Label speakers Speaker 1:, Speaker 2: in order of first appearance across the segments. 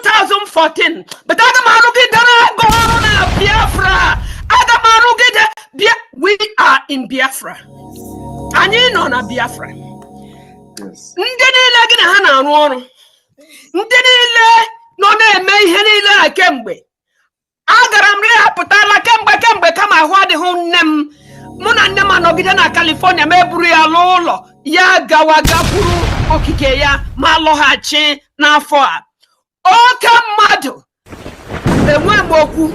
Speaker 1: 2014. But Biafra. We are in Biafra. And you know na Biafra.
Speaker 2: Yes.
Speaker 1: No na-eme ihe niile kemgbe agara m rehapụtala kemgbe kama ahụ adịghị nne m mụ na nne m anọgide na California ma eburu ya n'ụlọ ya gawa gakwuru okike ya ma lọghachi n'afọ a oke mmadụ enwe m okwu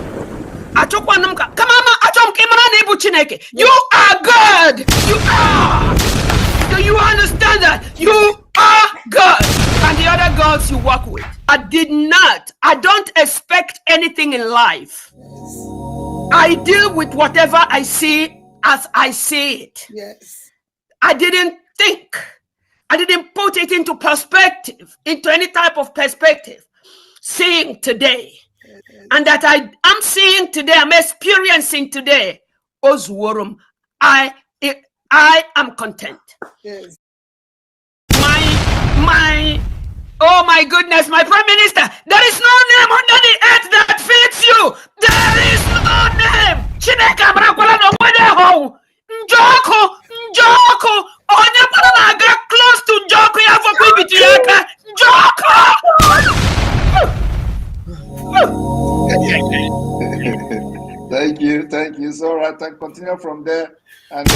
Speaker 1: achọkwanụ m ka kama achọ m ka ị mara na ịbụ Chineke. You are God. You are. Do you understand that? You are God. And the other gods you work with. I don't expect anything in life. I deal with whatever I see as I see it.
Speaker 2: Yes.
Speaker 1: I didn't think. I didn't put it into perspective, into any type of perspective. Seeing today. And that I'm seeing today, I'm experiencing today. Osworum, I am content.
Speaker 2: Yes.
Speaker 1: Oh my goodness, my Prime Minister, there is no name under the earth that fits you. There is no name. Chineke Brakwala no Wedeho. Njoko. Onye na get close to Njoko ya for bitu yaka.
Speaker 2: Njoko. Thank you. So right, I continue from there and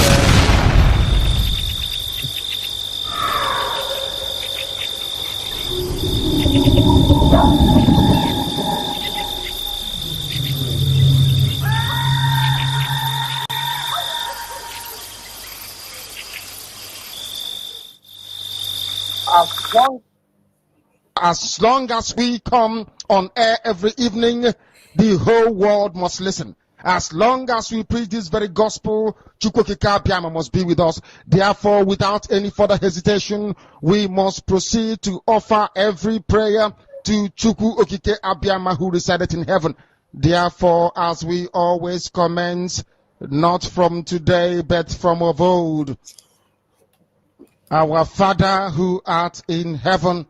Speaker 3: as long as we come on air every evening, the whole world must listen. As long as we preach this very gospel, Chukwukika Abiyama must be with us. Therefore, without any further hesitation, we must proceed to offer every prayer to Chukwukika Abiyama who resided in heaven. Therefore, as we always commence, not from today, but from of old, our Father who art in heaven,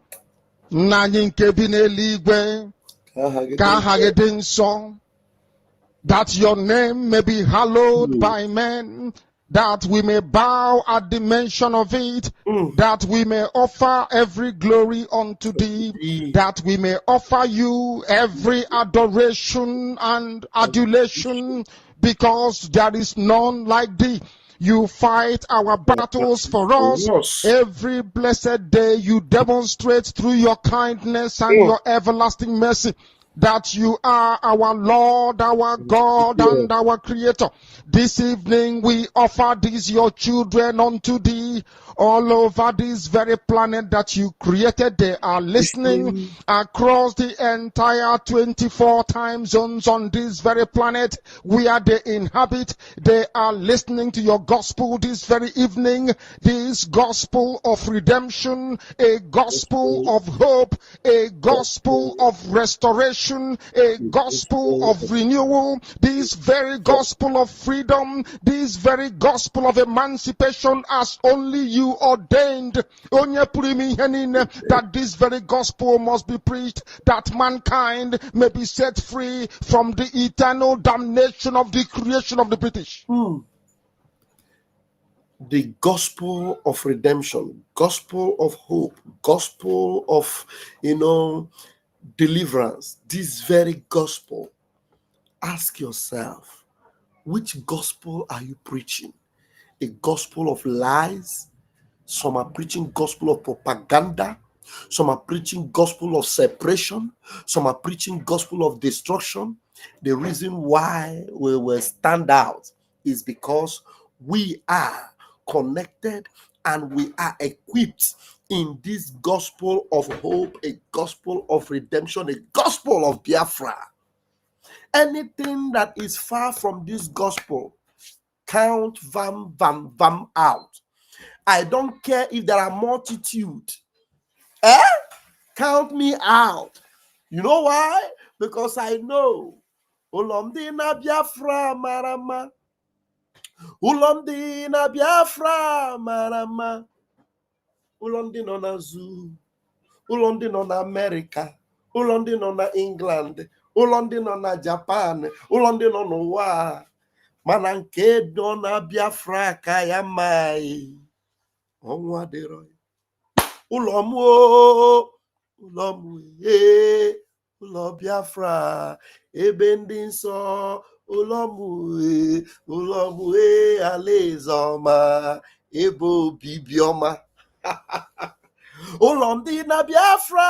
Speaker 3: that your name may be hallowed by men, that we may bow at the mention of it, that we may offer every glory unto thee, that we may offer you every adoration and adulation, because there is none like thee. You fight our battles for us. Every blessed day you demonstrate through your kindness and your everlasting mercy that you are our Lord, our God, and our Creator. This evening we offer these your children unto thee all over this very planet that you created. They are listening across the entire 24 time zones on this very planet where they inhabit. They are listening to your gospel this very evening, this gospel of redemption, a gospel of hope, a gospel of restoration, a gospel of renewal, this very gospel of freedom, this very gospel of emancipation as only you ordained, that this very gospel must be preached, that mankind may be set free from the eternal damnation of the creation of the British.
Speaker 4: The gospel of redemption, gospel of hope, gospel of, deliverance, this very gospel. Ask yourself, which gospel are you preaching? A gospel of lies? Some are preaching gospel of propaganda. Some are preaching gospel of separation. Some are preaching gospel of destruction. The reason why we will stand out is because we are connected and we are equipped in this gospel of hope, a gospel of redemption, a gospel of Biafra. Anything that is far from this gospel, count them out. I don't care if there are multitude. Count me out. You know why? Because I know Ulomdina Biafra Marama. Ulomdina Biafra Marama. Ulomdina na Zoo. Ulomdina na America. ụlọ ndị nọ na England, ụlọ ndị nọ na Japan, ụlọ ndị nọ n'ụwa, mana nke nọ na Biafra ka ya mma. Ọnwụ adịrọ ya. Ụlọ m o, ụlọ m ụlọ Biafra, ebe ndị nsọ, ụlọ m alaeze ọma, ebe obibi ọma. Ụlọ ndị na Biafra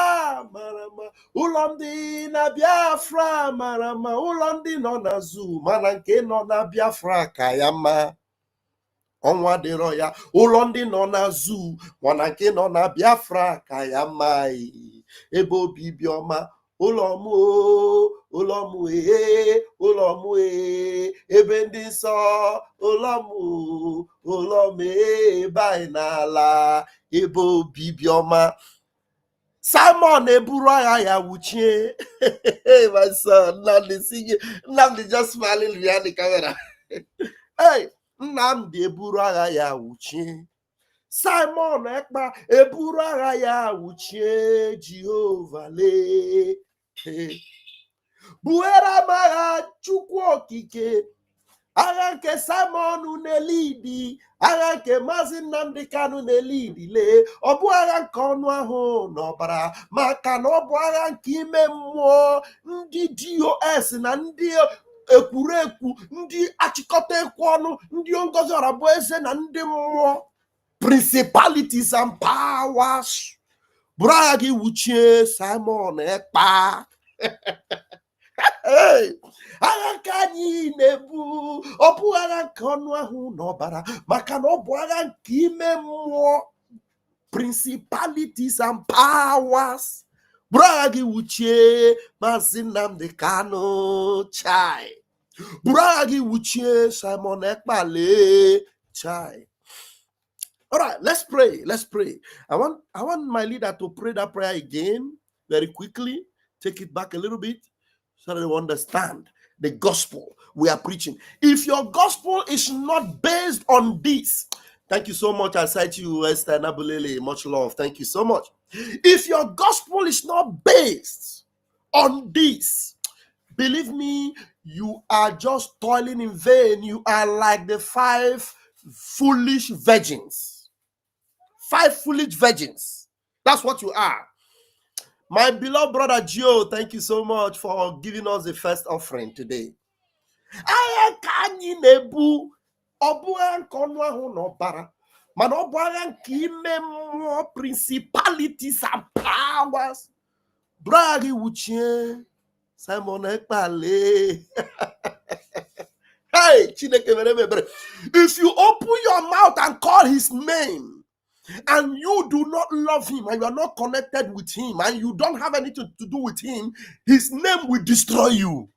Speaker 4: mara mma, ụlọ ndị na Biafra mara mma, ụlọ ndị nọ na zoo, mana nke nọ na Biafra ka ya mma. Ọnwa dịrọ ya. Ụlọ ndị nọ na zoo, mana nke nọ na Biafra ka ya mma. Ebe obibi ọma. Ụlọ m ụlọ m ụlọ m ebe ndị nsọ, ụlọ m ebe anyị n'ala, ebe obibi ọma. Simon eburu agha ya wuchie. My son, Nnamdi singing. Nnamdi just smiling behind the camera. Hey, Nnamdi eburu agha ya wuchie. Simon Ekpa eburu agha ya wuchie. Jehova lee. Buere m agha Chukwu okike. Agha nke Simon na-elidi, agha nke Maazị Nnamdi Kanu na-elidi lee. Ọ bụ agha nke ọnụ ahụ n'ọbara, maka na ọ bụ agha nke ime mmụọ. Ndị DOS na ndị ekwurekwu, ndị achịkọta ekwu ọnụ, ndị ngozi ọra bụ eze na ndị mmụọ, principalities and powers. Bụrụ agha gị wuchie Simon Ekpa. Agha nke anyị na-ebu, ọ bụ agha nke ọnụ ahụ n'ọbara, maka na ọ bụ agha nke ime mmụọ, principalities and powers. Bụrụ agha gị wuchie Maazị Nnamdi Kanu chai. Bụrụ agha gị wuchie Simon Ekpa lee chai. All right, let's pray. Let's pray. I want my leader to pray that prayer again very quickly. Take it back a little bit so that they understand the gospel we are preaching. If your gospel is not based on this, thank you so much. I cite you, Esther Nabulele. Much love. Thank you so much. If your gospel is not based on this, believe me, you are just toiling in vain. You are like the 5 foolish virgins. 5 foolish virgins. That's what you are. My beloved brother Joe, thank you so much for giving us the first offering today. Agha ka anyị na-ebu, ọ bụ agha nke ọnụ ahụ n'ọbara, mana ọ bụ agha nke ime mmụọ, principalities and powers. Bragi wuchie Simon Ekpa lee. Hey, Chineke mere ebere. If you open your mouth and call his name, and you do not love him, and you are not connected with him, and you don't have anything to do with him, his name will destroy you.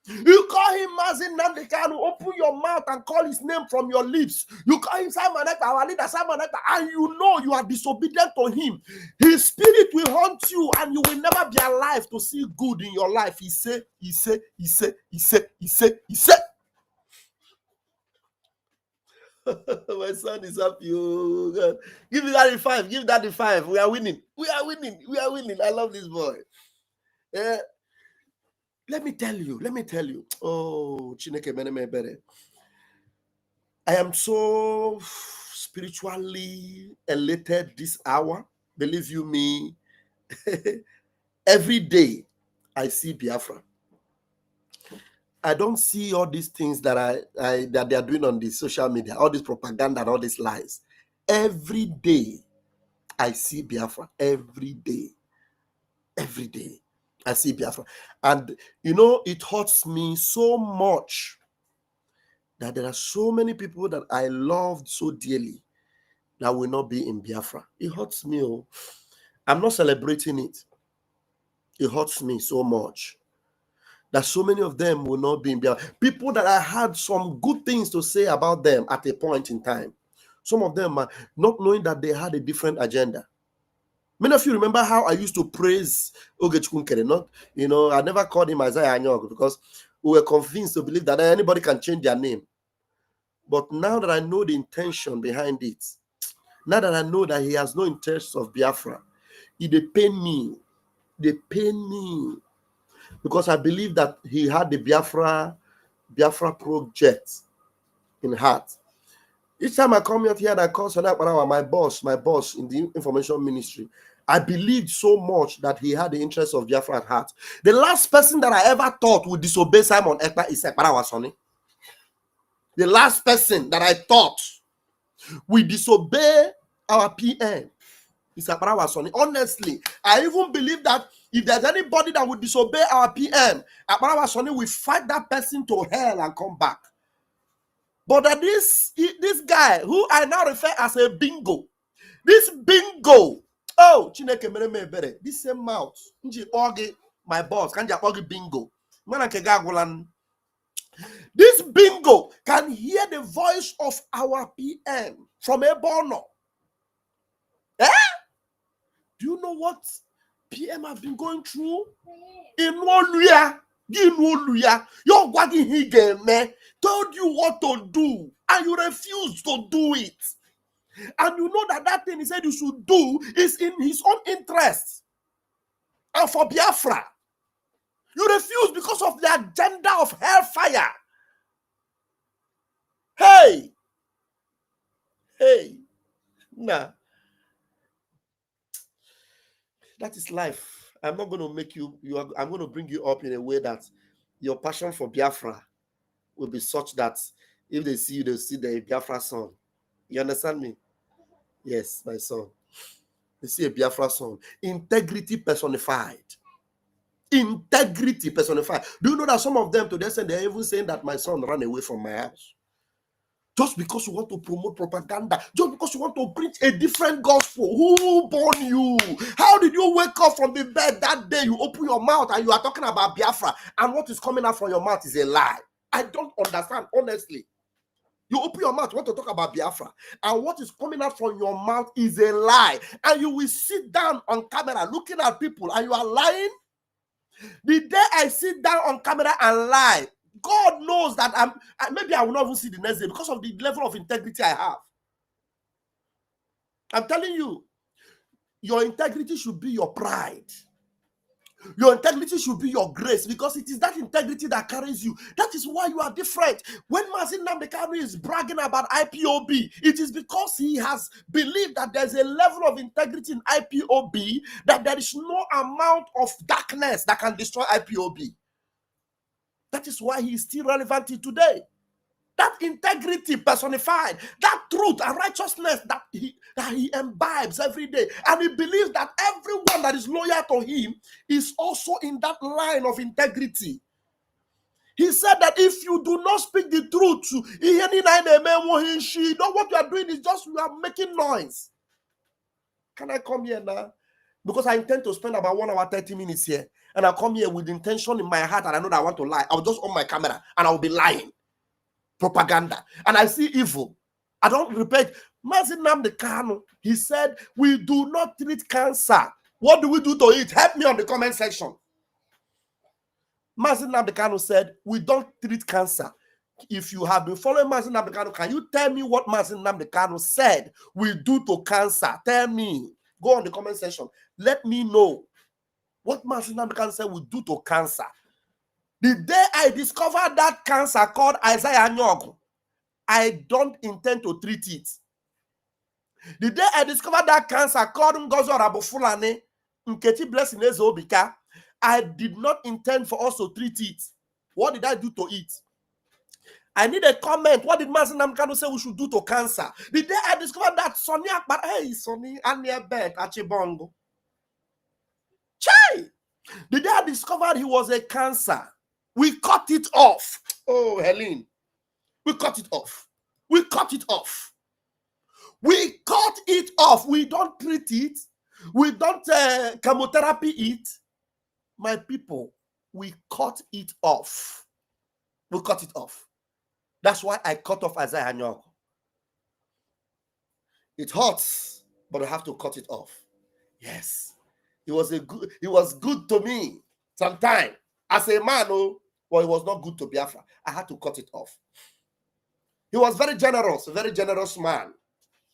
Speaker 4: You call him Maazị Nnamdi Kanu, open your mouth and call his name from your lips. You call him Simon Ekpa, our leader Simon Ekpa, and you know you are disobedient to him. His spirit will haunt you, and you will never be alive to see good in your life. He said. My son is happy. Oh God. Give me that in 5. Give that in 5. We are winning. I love this boy. Let me tell you. Oh, Chineke Meneme Bere. I am so spiritually elated this hour. Believe you me. Every day I see Biafra. I don't see all these things that that they are doing on the social media, all this propaganda and all these lies. Every day I see Biafra. Every day I see Biafra. And you know, it hurts me so much that there are so many people that I loved so dearly that will not be in Biafra. It hurts me. Oh. I'm not celebrating it. It hurts me so much that so many of them will not be in Biafra. People that I had some good things to say about them at a point in time. Some of them are not knowing that they had a different agenda. Many of you remember how I used to praise Ogechukwu Nkere. Not, you know, I never called him Isaiah Anyog because we were convinced to believe that anybody can change their name. But now that I know the intention behind it, now that I know that he has no interest of Biafra, it dey pain me They pain me because I believe that he had the Biafra project in heart. Each time I come out here and I call Sonia my boss in the information ministry, I believed so much that he had the interest of Biafra at heart. The last person that I ever thought would disobey Simon Ekpa is Ekparawa Sonny. The last person that I thought would disobey our PM is Ekparawa Sonny. Honestly, I even believe that if there's anybody that would disobey our PM, Ekparawa Sonny will fight that person to hell and come back. But that this guy, who I now refer as a bingo, this bingo, oh, Chineke mere me bere, this same mouth, my boss, can you bingo? This bingo can hear the voice of our PM from Ebono. Eh? Do you know what PM have been going through? In Oluya, your wagging hige man told you what to do, and you refused to do it. And you know that thing he said you should do is in his own interest. And for Biafra, you refuse because of the agenda of hellfire. Hey, nah, that is life. I'm not going to make I'm going to bring you up in a way that your passion for Biafra will be such that if they see you, they'll see the Biafra son. You understand me? Yes, my son. They see a Biafra son. Integrity personified. Integrity personified. Do you know that some of them to their extent they're even saying that my son ran away from my house? Just because you want to promote propaganda, just because you want to preach a different gospel. Who born you? How did you wake up from the bed that day? You open your mouth and you are talking about Biafra, and what is coming out from your mouth is a lie. I don't understand, honestly. You open your mouth, you want to talk about Biafra, and what is coming out from your mouth is a lie. And you will sit down on camera looking at people and you are lying. The day I sit down on camera and lie, God knows that maybe I will not even see the next day because of the level of integrity I have. I'm telling you, your integrity should be your pride. Your integrity should be your grace, because it is that integrity that carries you. That is why you are different. When NNAMDI KANU is bragging about IPOB, it is because he has believed that there's a level of integrity in IPOB that there is no amount of darkness that can destroy IPOB. That is why he is still relevant today. That integrity personified, that truth and righteousness that he imbibes every day. And he believes that everyone that is loyal to him is also in that line of integrity. He said that if you do not speak the truth, what you are doing is just you are making noise. Can I come here now? Because I intend to spend about 1 hour 30 minutes here. And I'll come here with the intention in my heart, and I know that I want to lie. I'll just on my camera and I'll be lying. Propaganda. And I see evil. I don't repeat. NNAMDI KANU, he said, we do not treat cancer. What do we do to it? Help me on the comment section. NNAMDI KANU said, we don't treat cancer. If you have been following NNAMDI KANU, can you tell me what NNAMDI KANU said we do to cancer? Tell me. Go on the comment section. Let me know what NNAMDI KANU said we do to cancer. The day I discovered that cancer called Isaiah Nyog, I don't intend to treat it. The day I discovered that cancer called Ngozo Rabofulane, Nketi Blessing Ezobika, I did not intend for us to treat it. What did I do to it? I need a comment. What did NNAMDI KANU say we should do to cancer? The day I discovered that Sonny Akbar, hey, Sonny, Anya Bet, Achibongo. Chai! The day I discovered he was a cancer, we cut it off. Oh, Helen. We cut it off. We cut it off. We cut it off. We don't treat it. We don't chemotherapy it. My people, we cut it off. We cut it off. That's why I cut off Isaiah Nyog. It hurts, but I have to cut it off. Yes. He was good to me sometime. As a man, but it was not good to Biafra. I had to cut it off. He was very generous, a very generous man.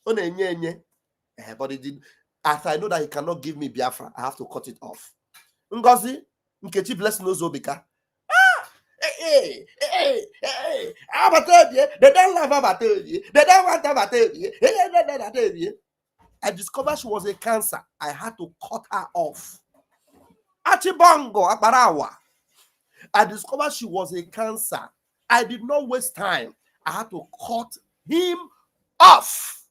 Speaker 4: But he did. As I know that he cannot give me Biafra, I have to cut it off. Ngozi, Nkechi blessing Ozobika. Hey, they don't love Abatebi. They don't want Abatebi. I discovered she was a cancer. I had to cut her off. Achibongo Aparawa. I discovered she was a cancer. I did not waste time. I had to cut him off.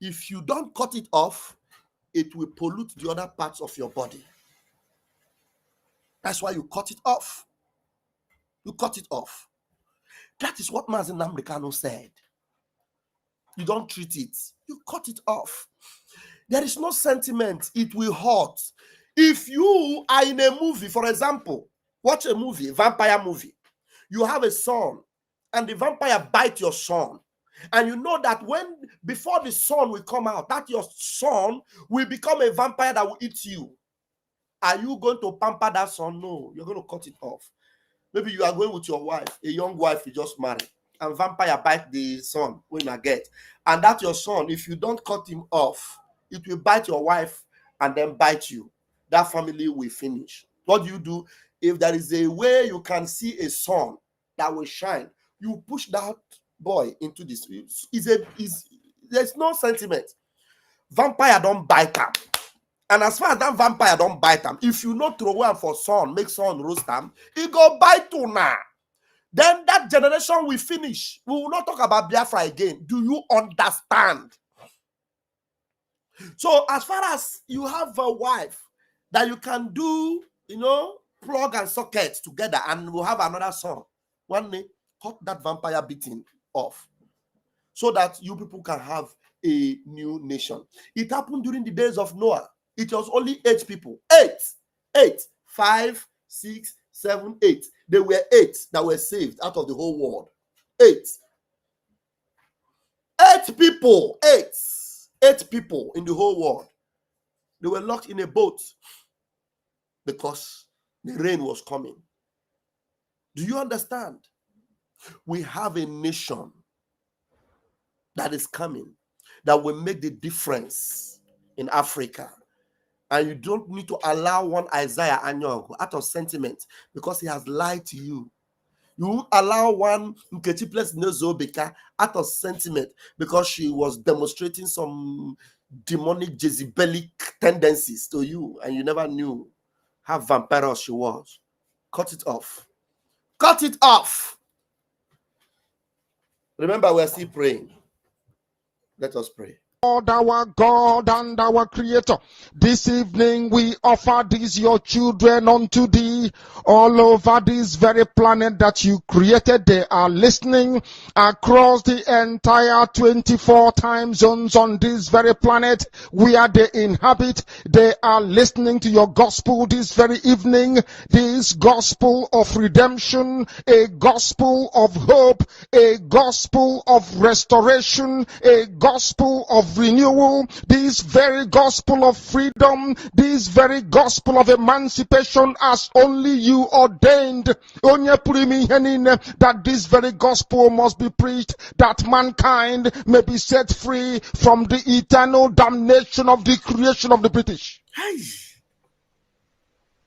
Speaker 4: If you don't cut it off, it will pollute the other parts of your body. That's why you cut it off. You cut it off. That is what NNAMDI KANU said. You don't treat it. You cut it off. There is no sentiment. It will hurt. If you are in a movie, for example, watch a movie, vampire movie. You have a son, and the vampire bites your son. And you know that before the son will come out, that your son will become a vampire that will eat you. Are you going to pamper that son? No, you're going to cut it off. Maybe you are going with your wife, a young wife you just married, and vampire bite the son when you get. And that your son, if you don't cut him off, it will bite your wife and then bite you. That family will finish. What do you do? If there is a way you can see a sun that will shine, you push that boy into this. There's no sentiment. Vampire don't bite them. And as far as that vampire don't bite them, if you not throw one for sun, make sun roast them, it go bite to now. Then that generation will finish. We will not talk about Biafra again. Do you understand? So as far as you have a wife that you can do, plug and socket together, and we'll have another son. One day, cut that vampire beating off so that you people can have a new nation. It happened during the days of Noah. It was only 8 people. 8. 5, 6, 7, 8. There were 8 that were saved out of the whole world. 8 people. 8 people in the whole world. They were locked in a boat because the rain was coming. Do you understand? We have a nation that is coming that will make the difference in Africa. And you don't need to allow one Isaiah Anyogo out of sentiment because he has lied to you. You allow one Nkechi Nozobeka out of sentiment because she was demonstrating some demonic Jezebelic tendencies to you and you never knew how vampirous she was. Cut it off. Cut it off. Remember, we're still praying. Let us pray.
Speaker 3: Lord, our God and our Creator, this evening we offer these your children unto thee all over this very planet that you created. They are listening across the entire 24 time zones on this very planet where they inhabit. They are listening to your gospel this very evening, this gospel of redemption, a gospel of hope, a gospel of restoration, a gospel of renewal, this very gospel of freedom, this very gospel of emancipation as only you ordained, that this very gospel must be preached, that mankind may be set free from the eternal damnation of the creation of the British.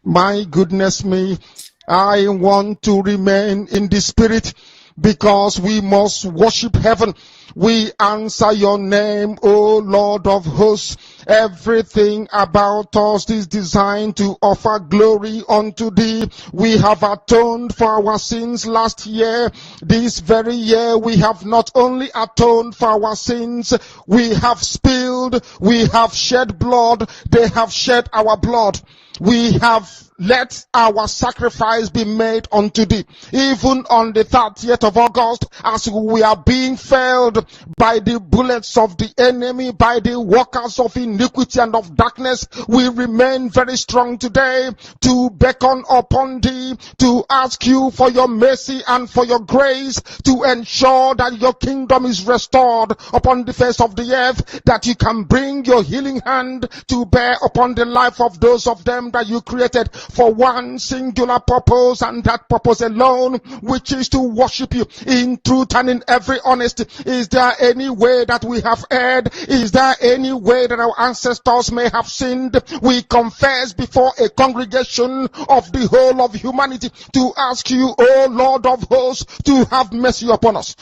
Speaker 3: My goodness me, I want to remain in the spirit because we must worship heaven. We answer your name, O Lord of hosts. Everything about us is designed to offer glory unto thee. We have atoned for our sins last year. This very year we have not only atoned for our sins, we have spilled, we have shed blood, they have shed our blood. We have let our sacrifice be made unto thee. Even on the 30th of August, as we are being felled by the bullets of the enemy, by the workers of iniquity and of darkness, we remain very strong today to beckon upon thee, to ask you for your mercy and for your grace, to ensure that your kingdom is restored upon the face of the earth, that you can bring your healing hand to bear upon the life of those of them that you created. for one singular purpose, and that purpose alone, which is to worship you in truth and in every honesty. Is there any way that we have erred? Is there any way that our ancestors may have sinned? We confess before a congregation of the whole of humanity to ask you, O Lord of hosts, to have mercy upon us.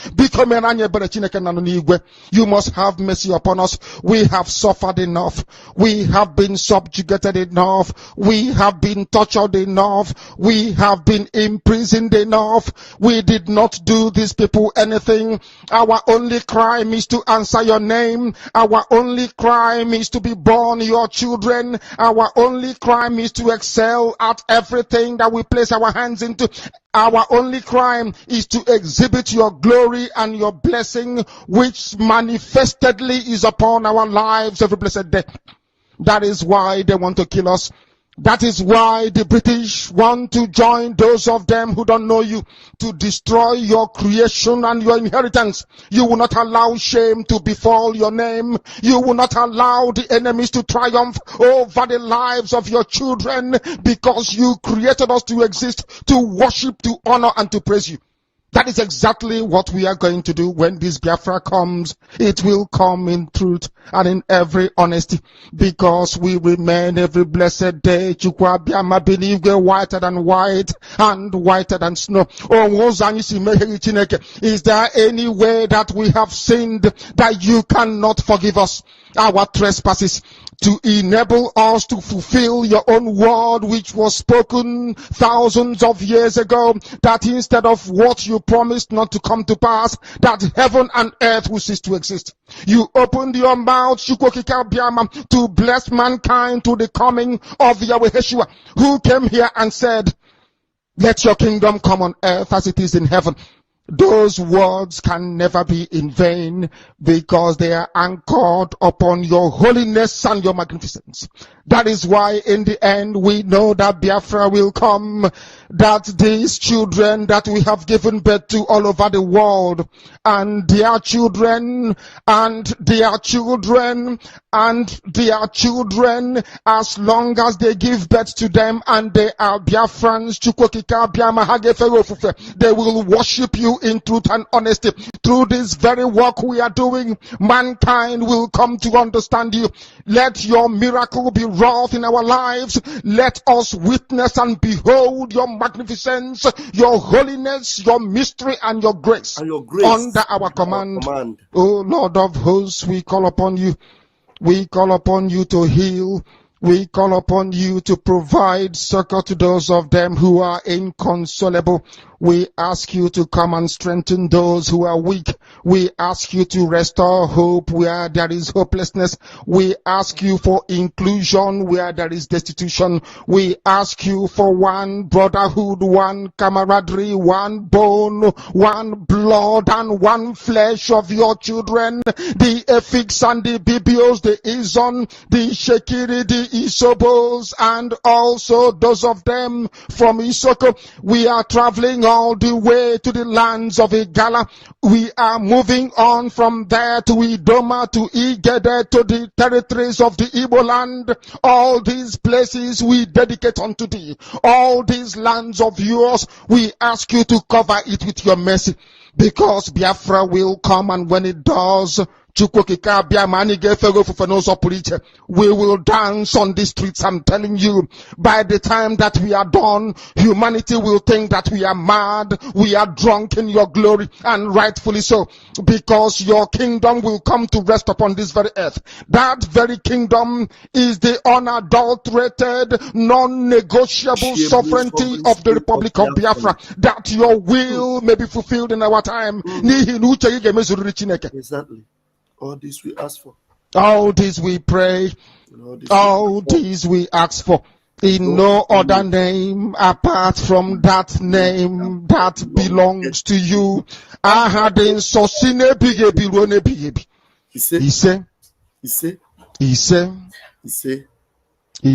Speaker 3: You must have mercy upon us. We have suffered enough. We have been subjugated enough. We have been tortured enough. We have been imprisoned enough. We did not do these people anything. Our only crime is to answer your name. Our only crime is to be born your children. Our only crime is to excel at everything that we place our hands into. Our only crime is to exhibit your glory and your blessing, which manifestedly is upon our lives every blessed day. That is why they want to kill us. That is why the British want to join those of them who don't know you to destroy your creation and your inheritance. You will not allow shame to befall your name. You will not allow the enemies to triumph over the lives of your children, because you created us to exist, to worship, to honor, and to praise you. That is exactly what we are going to do when this Biafra comes. It will come in truth and in every honesty, because we remain every blessed day whiter than white and whiter than snow. Is there any way that we have sinned that you cannot forgive us our trespasses, to enable us to fulfill your own word, which was spoken thousands of years ago, that instead of what you promised not to come to pass, that heaven and earth will cease to exist? You opened your mouth to bless mankind to the coming of Yahweh Yeshua, who came here and said, let your kingdom come on earth as it is in heaven. Those words can never be in vain, because they are anchored upon your holiness and your magnificence. That is why in the end we know that Biafra will come, that these children that we have given birth to all over the world, and their children, and their children, and their children, as long as they give birth to them and they are Biafrans, they will worship you in truth and honesty. Through this very work we are doing, mankind will come to understand you. Let your miracle be wrought in our lives. Let us witness and behold your magnificence, your holiness, your mystery, and your grace, under our command. O Lord of hosts, we call upon you. We call upon you to heal. We call upon you to provide succor to those of them who are inconsolable. We ask you to come and strengthen those who are weak. We ask you to restore hope where there is hopelessness. We ask you for inclusion where there is destitution. We ask you for one brotherhood, one camaraderie, one bone, one blood, and one flesh of your children. The Efiks and the Bibios, the Izon, the Shekiri, the Isobos, and also those of them from Isoko. We are traveling all the way to the lands of Igala. We are moving on from there to Idoma, to Igede, to the territories of the Igbo land. All these places we dedicate unto thee. All these lands of yours, we ask you to cover it with your mercy, because Biafra will come, and when it does, we will dance on the streets. I'm telling you, by the time that we are done, humanity will think that we are mad, we are drunk in your glory, and rightfully so, because your kingdom will come to rest upon this very earth. That very kingdom is the unadulterated, non-negotiable sovereignty of the Republic of Biafra, that your will may be fulfilled in our time.
Speaker 4: Exactly. All this we ask for.
Speaker 3: All this we pray. All this we ask for. In no other name apart from that name that belongs to you. I had in Sosine Bigebi. He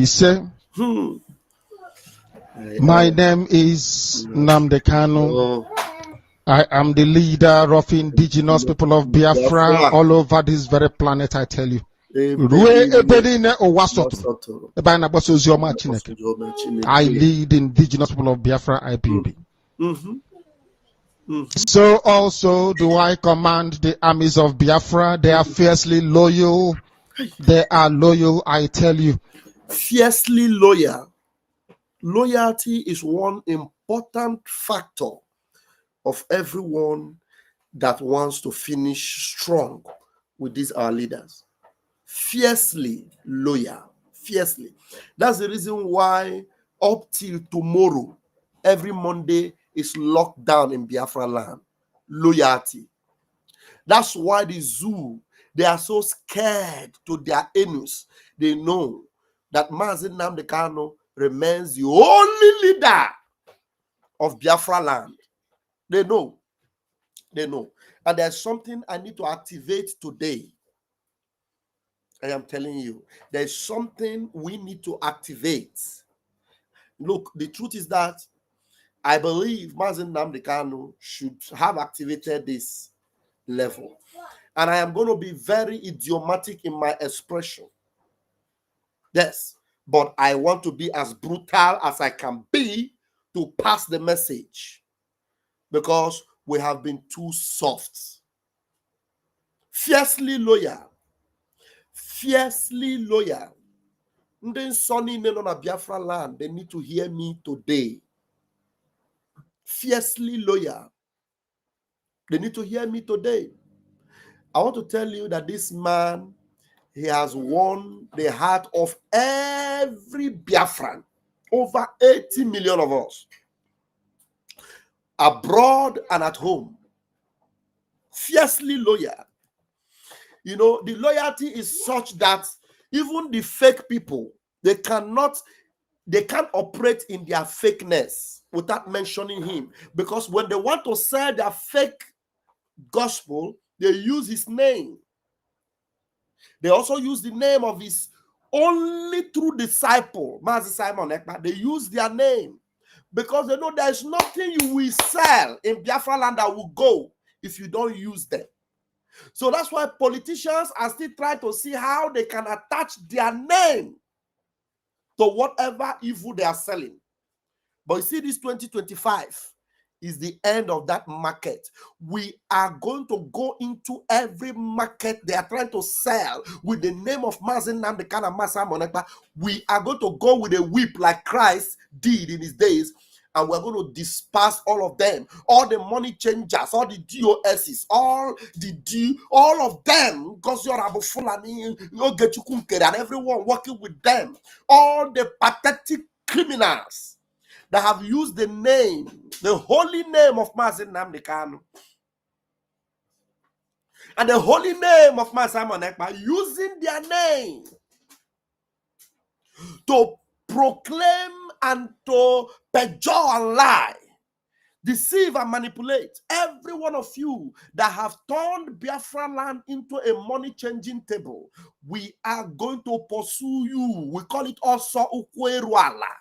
Speaker 3: said, my name is NNAMDI Kanu. I am the leader of indigenous people of Biafra all over this very planet, I tell you. Rue ebedine owasotro. Eba na boso zioma Chineke. I lead indigenous people of Biafra IPOB. So also do I command the armies of Biafra. They are fiercely loyal. They are loyal, I tell you.
Speaker 4: Fiercely loyal. Loyalty is one important factor of everyone that wants to finish strong with these our leaders. Fiercely loyal. Fiercely. That's the reason why up till tomorrow, every Monday is locked down in Biafra land. Loyalty. That's why the zoo, they are so scared to their anus. They know that NNAMDI KANU remains the only leader of Biafra land. They know. They know. And there's something I need to activate today. I am telling you, there's something we need to activate. Look, the truth is that I believe NNAMDI KANU should have activated this level. And I am going to be very idiomatic in my expression. Yes, but I want to be as brutal as I can be to pass the message, because we have been too soft. Fiercely loyal. Fiercely loyal. Ndị nsọ niile nọ na Biafra land, they need to hear me today. Fiercely loyal. They need to hear me today. I want to tell you that this man, he has won the heart of every Biafran. Over 80 million of us. Abroad and at home. Fiercely loyal. You know, the loyalty is such that even the fake people, they can't operate in their fakeness without mentioning him. Because when they want to sell their fake gospel, they use his name. They also use the name of his only true disciple, Master Simon EKPA. They use their name because they know there is nothing you will sell in Biafra land that will go if you don't use them. So that's why politicians are still trying to see how they can attach their name to whatever evil they are selling. But you see, this 2025 is the end of that market. We are going to go into every market they are trying to sell with the name of NNAMDI KANU and Master Simon EKPA. We are going to go with a whip like Christ did in his days, and we're going to disperse all of them, all the money changers, all the DOSs, all of them, because you're Abu Fulani, and everyone working with them, all the pathetic criminals that have used the name, the holy name of NNAMDI KANU and the holy name of Master Simon EKPA, using their name to proclaim and to perjure and lie, deceive and manipulate. Every one of you that have turned Biafra land into a money-changing table, we are going to pursue you. We call it also Ukweruala.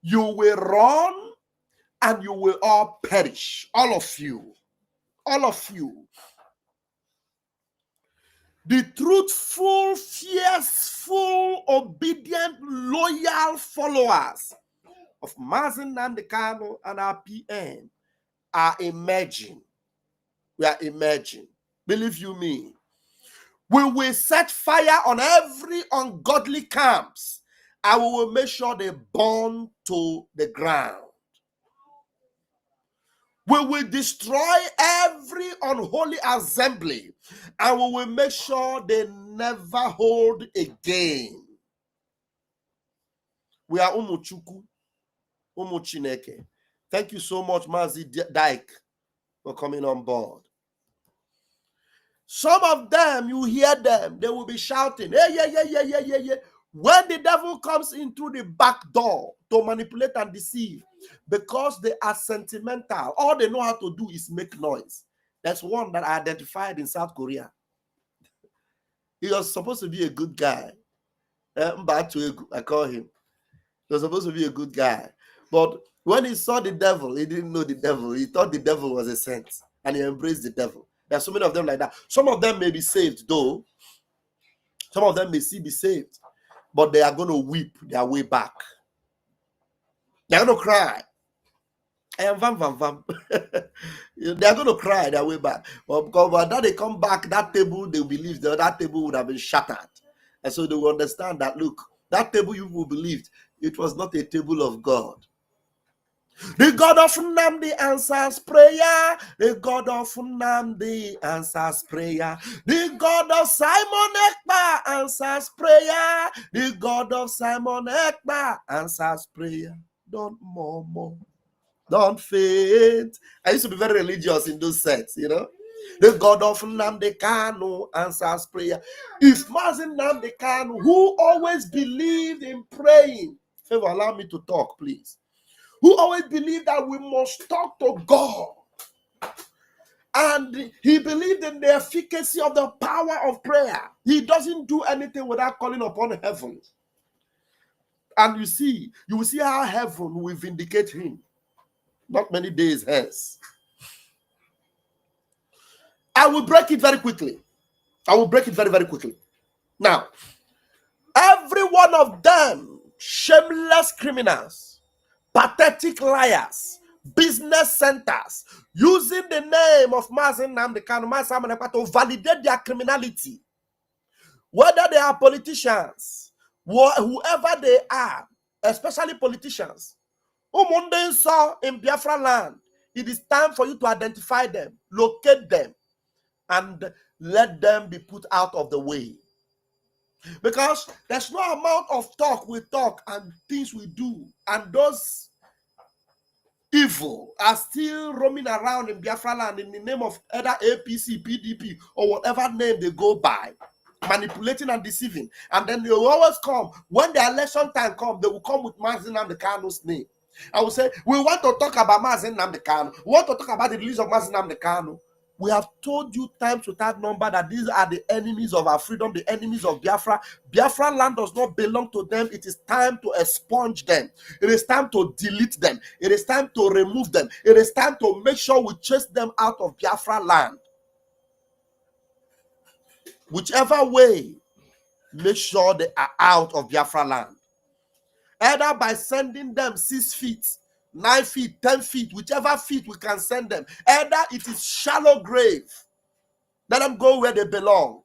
Speaker 4: You will run and you will all perish. All of you. All of you. The truthful, fierceful, obedient, loyal followers of NNAMDI KANU and our PM are emerging. We are emerging. Believe you me. We will set fire on every ungodly camps, and we will make sure they burn to the ground. We will destroy every unholy assembly, and we will make sure they never hold again. We are Umuchuku, Umuchineke. Thank you so much, Mazi Dyke, for coming on board. Some of them, you hear them, they will be shouting, hey, yeah. When the devil comes in through the back door to manipulate and deceive, because they are sentimental, all they know how to do is make noise. That's one that I identified in South Korea. He was supposed to be a good guy. I call him. He was supposed to be a good guy. But when he saw the devil, he didn't know the devil. He thought the devil was a saint, and he embraced the devil. There are so many of them like that. Some of them may be saved, though. Some of them may still be saved, but they are going to weep their way back. They are going to cry. They are going to cry their way back. But because by that they come back, that table, they believe that table would have been shattered. And so they will understand that, look, that table you will believe, it was not a table of God. The God of NNAMDI answers prayer. The God of NNAMDI answers prayer. The God of Simon EKPA answers prayer. The God of Simon EKPA answers prayer. Don't murmur. Don't faint. I used to be very religious in those sets, you know. The God of NNAMDI KANU answers prayer. If Mazen NNAMDI KANU, who always believed in praying, favor, allow me to talk, please. Who always believed that we must talk to God. And he believed in the efficacy of the power of prayer. He doesn't do anything without calling upon heaven. And you will see how heaven will vindicate him. Not many days hence. I will break it very quickly. I will break it very, very quickly. Now, every one of them, shameless criminals, pathetic liars, business centers, using the name of Mazen NNAMDI KANU to validate their criminality. Whether they are politicians, whoever they are, especially politicians, Umunde saw in Biafra land, it is time for you to identify them, locate them, and let them be put out of the way. Because there's no amount of talk we talk and things we do, and those evil are still roaming around in Biafra land in the name of either APC, PDP, or whatever name they go by, manipulating and deceiving. And then they will always come. When the election time comes, they will come with Mazen NNAMDI KANU's name. I will say, we want to talk about Mazen NNAMDI KANU. We want to talk about the release of Mazen NNAMDI KANU. We have told you times without number that these are the enemies of our freedom, the enemies of Biafra. Biafra land does not belong to them. It is time to expunge them. It is time to delete them. It is time to remove them. It is time to make sure we chase them out of Biafra land. Whichever way, make sure they are out of Biafra land. Either by sending them 6 feet, 9 feet, 10 feet, whichever feet we can send them. Either it is shallow grave. Let them go where they belong.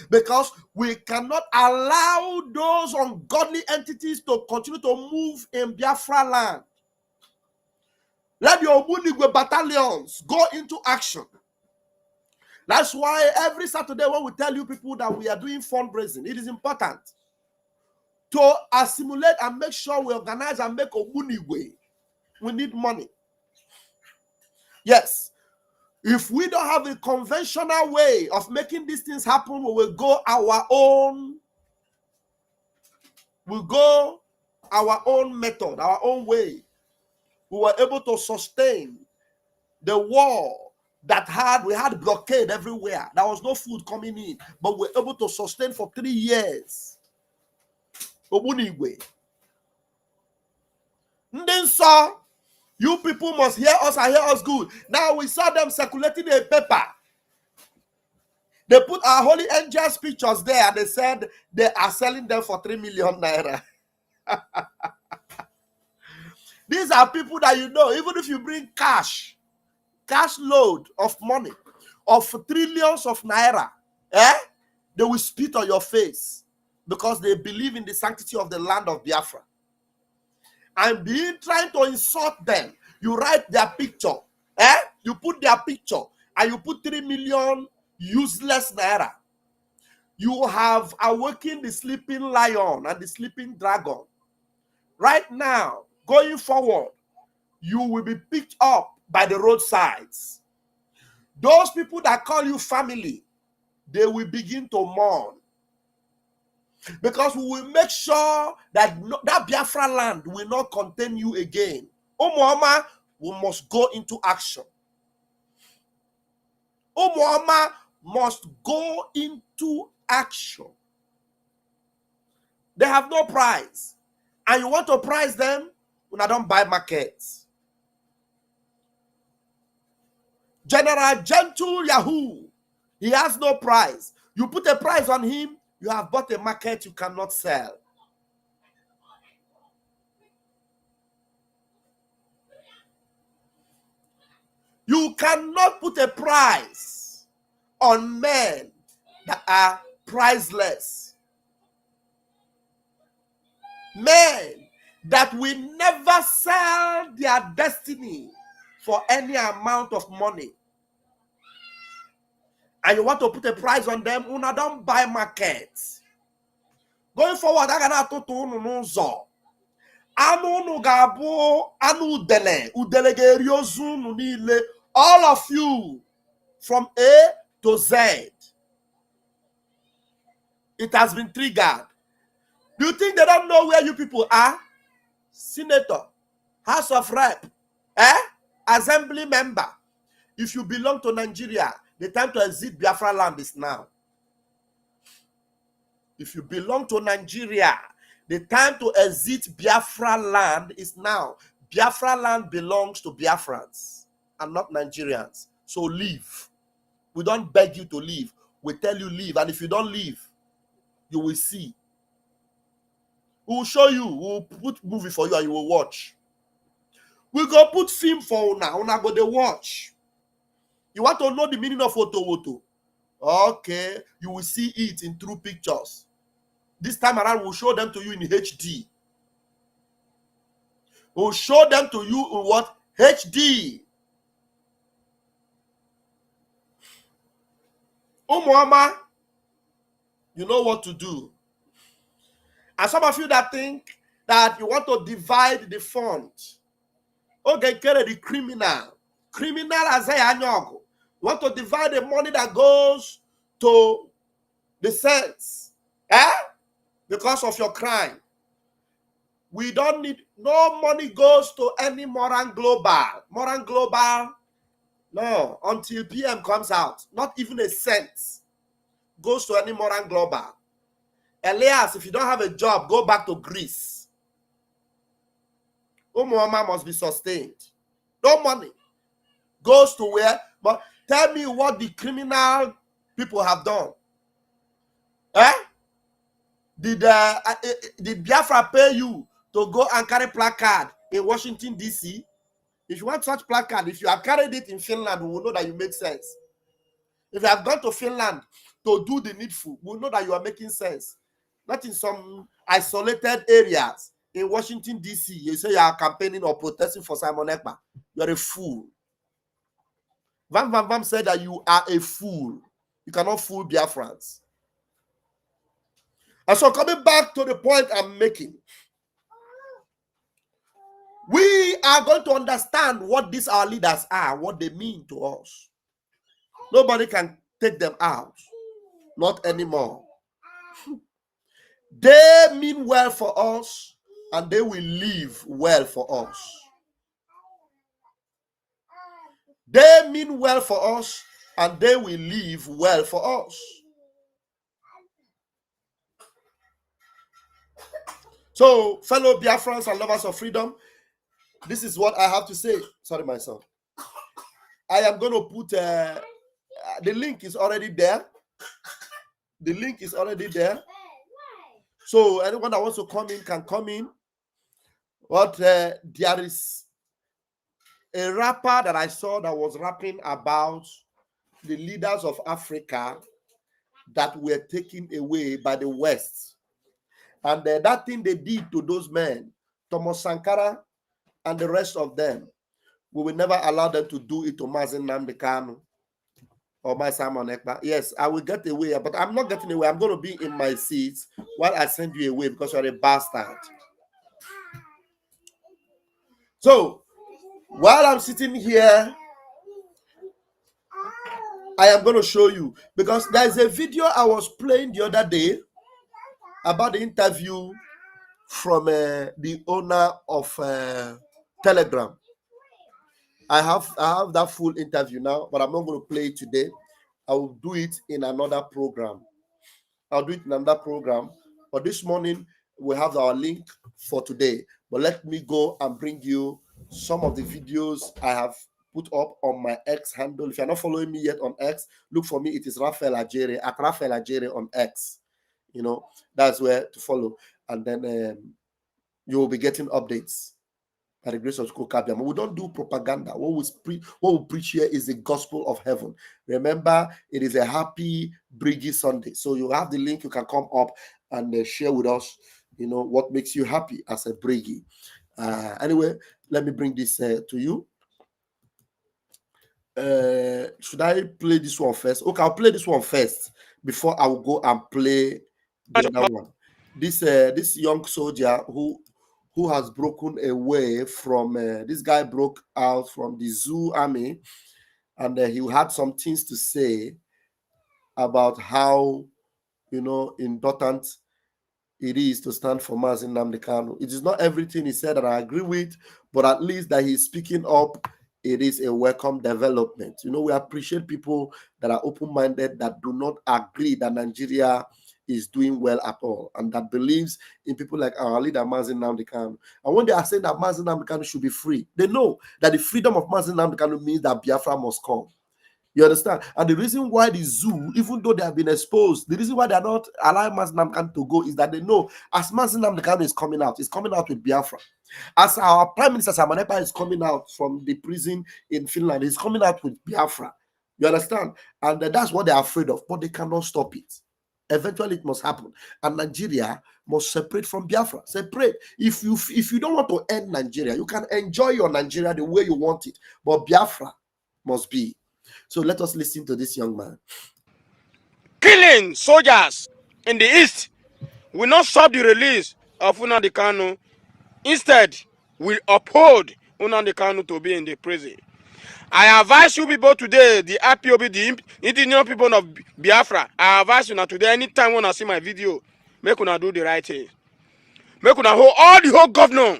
Speaker 4: Because we cannot allow those ungodly entities to continue to move in Biafra land. Let the Omunigwe battalions go into action. That's why every Saturday when we tell you people that we are doing fundraising, it is important to assimilate and make sure we organize and make Omunigwe. We need money. Yes. If we don't have a conventional way of making these things happen, we will go our own. We'll go our own method, our own way. We were able to sustain the war that we had blockade everywhere. There was no food coming in, but we were able to sustain for 3 years. Obunigwe. Then saw. You people must hear us and hear us good. Now we saw them circulating a paper. They put our holy angels pictures there and they said they are selling them for 3 million naira. These are people that you know, even if you bring cash load of money, of trillions of naira, they will spit on your face because they believe in the sanctity of the land of Biafra. And being trying to insult them, you write their picture, you put their picture, and you put 3 million useless naira. You have awakened the sleeping lion and the sleeping dragon. Right now, going forward, you will be picked up by the roadsides. Those people that call you family, they will begin to mourn. Because we will make sure that that Biafra land will not contain you again. Umuoma, we must go into action. Umuoma must go into action. They have no prize. And you want to prize them? When I don't buy markets. General Gentle Yahoo, he has no prize. You put a price on him, You have bought a market you cannot sell. You cannot put a price on men that are priceless. Men that will never sell their destiny for any amount of money. And you want to put a price on them, una don't buy markets. Going forward, I gonna to unu n'ụzọ. Anu unu ga-abụ anu udele ga-eri ozu unu niile, all of you, from A to Z. It has been triggered. Do you think they don't know where you people are? Senator, House of Rep, Assembly member. If you belong to Nigeria, the time to exit Biafra land is now. If you belong to Nigeria, the time to exit Biafra land is now. Biafra land belongs to Biafrans and not Nigerians. So leave. We don't beg you to leave. We tell you leave. And if you don't leave, you will see. We will show you. We will put movie for you and you will watch. We go put film for una. Una go dey watch. You want to know the meaning of woto? Okay. You will see it in true pictures. This time around, we'll show them to you in HD. We'll show them to you in what? HD. Mama, you know what to do. And some of you that think that you want to divide the fund. Okay, carry the criminal. Criminal as you want to divide the money that goes to the saints. Because of your crime. We don't need, no money goes to any Moran Global. Moran Global, no, until PM comes out. Not even a cent goes to any Moran Global. Elias, if you don't have a job, go back to Greece. Umuoma must be sustained. No money goes to where? But tell me what the criminal people have done. Did Biafra pay you to go and carry placard in Washington, D.C.? If you want such placard, if you have carried it in Finland, we will know that you make sense. If you have gone to Finland to do the needful, we will know that you are making sense. Not in some isolated areas in Washington, D.C. You say you are campaigning or protesting for Simon Ekpa. You are a fool. Van Van Vam said that you are a fool. You cannot fool Biafrans. And so coming back to the point I'm making, we are going to understand what these our leaders are, what they mean to us. Nobody can take them out. Not anymore. They mean well for us, and they will live well for us. They mean well for us, and they will live well for us. So, fellow Biafrans and lovers of freedom, this is what I have to say. Sorry, my son. I am going to put, the link is already there. The link is already there. So, anyone that wants to come in can come in. But there is a rapper that I saw that was rapping about the leaders of Africa that were taken away by the West. And that thing they did to those men, Thomas Sankara and the rest of them, we will never allow them to do it to NNAMDI KANU or my Simon Ekpa. Yes, I will get away, but I'm not getting away. I'm going to be in my seat while I send you away because you're a bastard. So, while I'm sitting here, I am going to show you, because there's a video I was playing the other day about the interview from the owner of Telegram. I have that full interview now, but I'm not going to play it today. I will do it in another program. I'll do it in another program. But this morning, we have our link for today. But let me go and bring you some of the videos I have put up on my X handle. If you're not following me yet on X, look for me. It is Raphael Ajere, at Raphael Ajere on X. That's where to follow. And then you will be getting updates by the grace of Kabiam. We don't do propaganda. What we preach here is the gospel of heaven. Remember, it is a happy BRGIE Sunday. So you have the link. You can come up and share with us, what makes you happy as a BRGIE. Anyway, let me bring this to you. Should I play this one first? Okay, I'll play this one first before I will go and play the other one. This young soldier who has broken away from this guy broke out from the zoo army, and he had some things to say about how important it is to stand for NNAMDI KANU. It is not everything he said that I agree with, but at least that he's speaking up, it is a welcome development. We appreciate people that are open-minded, that do not agree that Nigeria is doing well at all, and that believes in people like our leader NNAMDI KANU. And when they are saying that NNAMDI KANU should be free, they know that the freedom of NNAMDI KANU means that Biafra must come. You understand? And the reason why the zoo, even though they have been exposed, the reason why they are not allowing NNAMDI KANU to go is that they know as NNAMDI KANU is coming out, it's coming out with Biafra. As our Prime Minister Samanepa is coming out from the prison in Finland, he's coming out with Biafra. You understand? And that's what they're afraid of, but they cannot stop it. Eventually, it must happen. And Nigeria must separate from Biafra. Separate. If you don't want to end Nigeria, you can enjoy your Nigeria the way you want it, but Biafra must be. So let us listen to this young man.
Speaker 5: Killing soldiers in the east will not stop the release of NNAMDI KANU. Instead, we uphold NNAMDI KANU to be in the prison. I advise you people today, the IPOB, the indigenous people of Biafra, I advise you now today, anytime when I see my video, make una do the right thing. Make una hold all the whole governor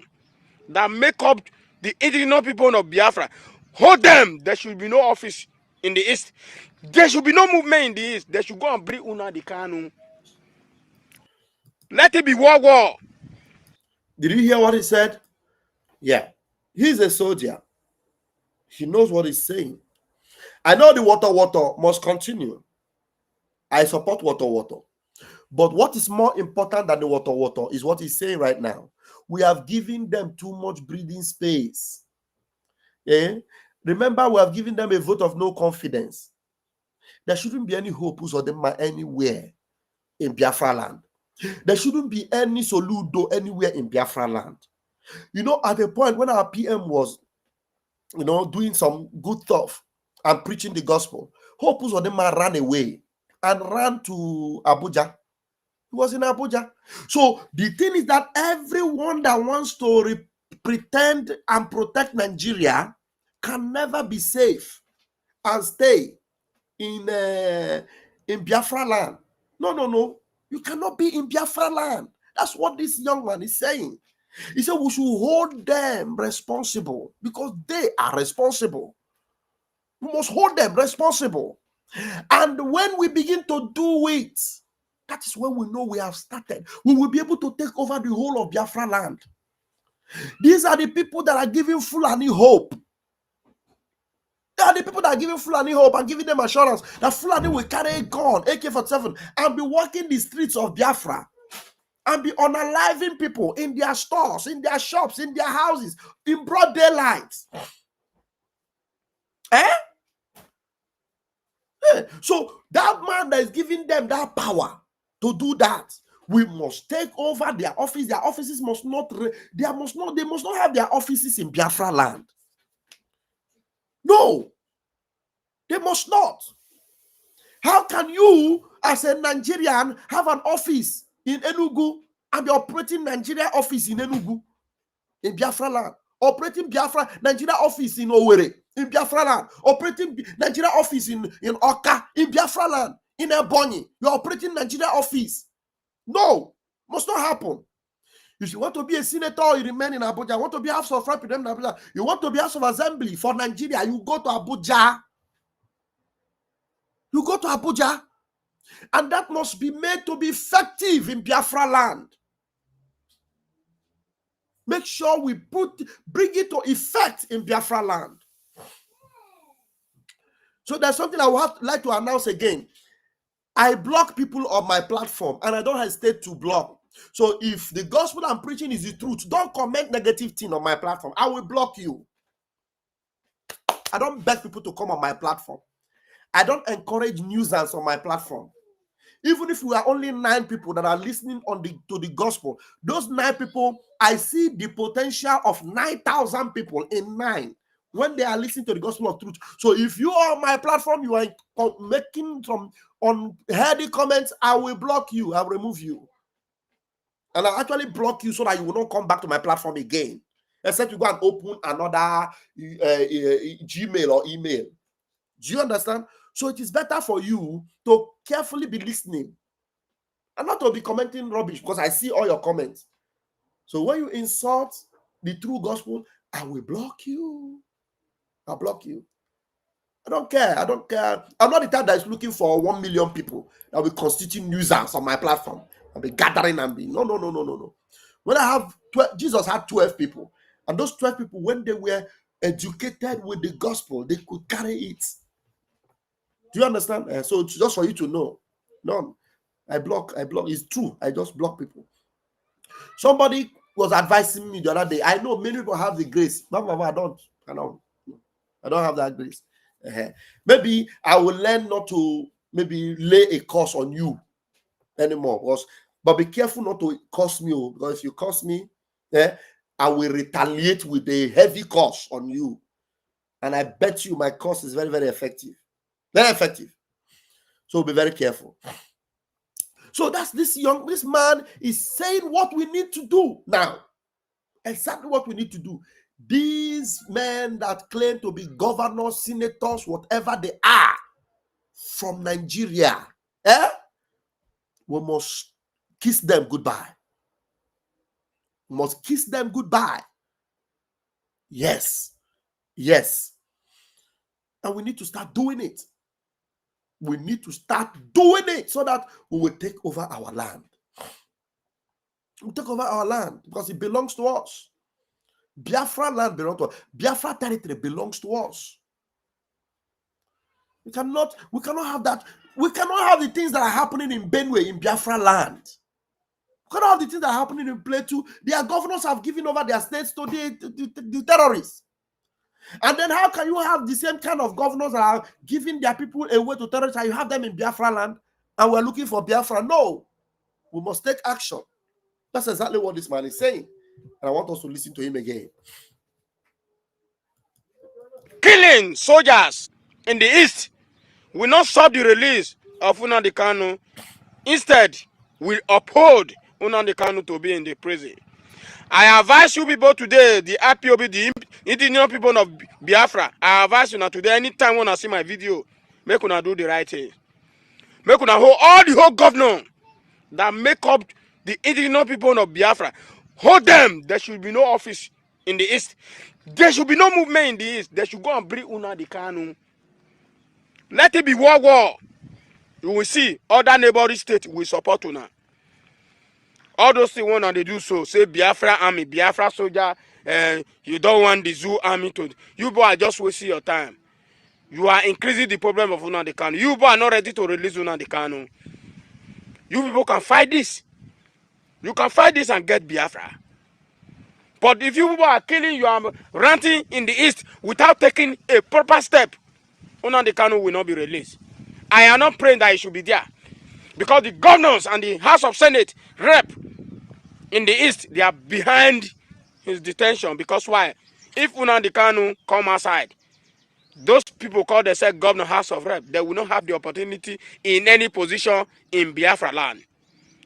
Speaker 5: that make up the indigenous people of Biafra. Hold them. There should be no office in the east. There should be no movement in the east. They should go and bring NNAMDI KANU. Let it be war.
Speaker 4: Did you hear what he said? Yeah. He's a soldier. He knows what he's saying. I know the water must continue. I support water. But what is more important than the water is what he's saying right now. We have given them too much breathing space. Yeah? Remember, we have given them a vote of no confidence. There shouldn't be any hope or them anywhere in Biafra land. There shouldn't be any soludo anywhere in Biafra land. At a point when our PM was, doing some good stuff and preaching the gospel, hope or them ran away and ran to Abuja. He was in Abuja. So the thing is that everyone that wants to pretend and protect Nigeria can never be safe and stay in Biafra land. No. You cannot be in Biafra land. That's what this young man is saying. He said we should hold them responsible because they are responsible. We must hold them responsible. And when we begin to do it, that is when we know we have started. We will be able to take over the whole of Biafra land. These are the people that are giving Fulani hope. They are the people that are giving Fulani hope and giving them assurance that Fulani will carry a gun, AK-47, and be walking the streets of Biafra and be unaliving people in their stores, in their shops, in their houses, in broad daylight. So that man that is giving them that power to do that, we must take over their office. Their offices they must not have their offices in Biafra land. No, they must not. How can you, as a Nigerian, have an office in Enugu and be operating Nigeria office in Enugu, in Biafra land? Operating Biafra Nigeria office in Owerri, in Biafra land. Operating Nigeria office in Oka, in Biafra land. In Ebonyi, you're operating Nigeria office. No, must not happen. If you want to be a senator, you remain in Abuja. You want to be House of Representatives in Abuja. You want to be House of Assembly for Nigeria, you go to Abuja. You go to Abuja. And that must be made to be effective in Biafra land. Make sure we bring it to effect in Biafra land. So there's something I would like to announce again. I block people on my platform, and I don't hesitate to block. So if the gospel I'm preaching is the truth, don't comment negative thing on my platform. I will block you. I don't beg people to come on my platform. I don't encourage nuisance on my platform. Even if we are only 9 people that are listening to the gospel, those 9 people, I see the potential of 9,000 people in 9 when they are listening to the gospel of truth. So if you are on my platform, you are making some unhealthy comments, I will block you. I will remove you. And I'll actually block you so that you will not come back to my platform again. Except you go and open another Gmail or email. Do you understand? So it is better for you to carefully be listening and not to be commenting rubbish, because I see all your comments. So when you insult the true gospel, I will block you. I'll block you. I don't care. I don't care. I'm not the type that is looking for 1 million people that will constitute nuisance on my platform. I'll be gathering and be no. When I have 12, Jesus had 12 people, and those 12 people, when they were educated with the gospel, they could carry it. Do you understand? So it's just for you to know. No, I block. It's true. I just block people. Somebody was advising me the other day. I know many people have the grace. I don't have that grace. Maybe I will learn not to maybe lay a curse on you anymore. But be careful not to curse me, because if you curse me, I will retaliate with a heavy curse on you. And I bet you my curse is very, very effective. Very effective. So be very careful. So that's this man is saying what we need to do now. Exactly what we need to do. These men that claim to be governors, senators, whatever they are from Nigeria, we must kiss them goodbye. We must kiss them goodbye. Yes. And we need to start doing it. We need to start doing it so that we will take over our land. We'll take over our land because it belongs to us. Biafra land belongs to us. Biafra territory belongs to us. We cannot have that. We cannot have the things that are happening in Benue, in Biafra land. We cannot have the things that are happening in Plateau. Their governors have given over their states to the terrorists. And then how can you have the same kind of governors that are giving their people away to terrorists and you have them in Biafra land and we're looking for Biafra? No. We must take action. That's exactly what this man is saying. And I want us to listen to him again.
Speaker 5: Killing soldiers in the east will not stop the release of NNAMDI KANU. Instead, will uphold NNAMDI KANU to be in the prison. I advise you people today, the IPOB, the indigenous people of Biafra, I advise you now today, anytime when I see my video, make una do the right thing. Make una hold all the whole governor that make up the indigenous people of Biafra. Hold them. There should be no office in the east. There should be no movement in the east. They should go and bring NNAMDI KANU. Let it be war. You will see other neighboring states will support una. All those things when they do so, say Biafra army, Biafra soldier, you don't want the zoo army to. You boy are just wasting your time. You are increasing the problem of NNAMDI KANU. You boy are not ready to release NNAMDI KANU. You people can fight this. You can fight this and get Biafra. But if you people are killing, you are ranting in the east without taking a proper step, NNAMDI KANU will not be released. I am not praying that it should be there. Because the governors and the House of Senate rep in the east, they are behind his detention. Because why? If NNAMDI KANU come outside, those people call themselves governor, House of Rep, they will not have the opportunity in any position in Biafra land.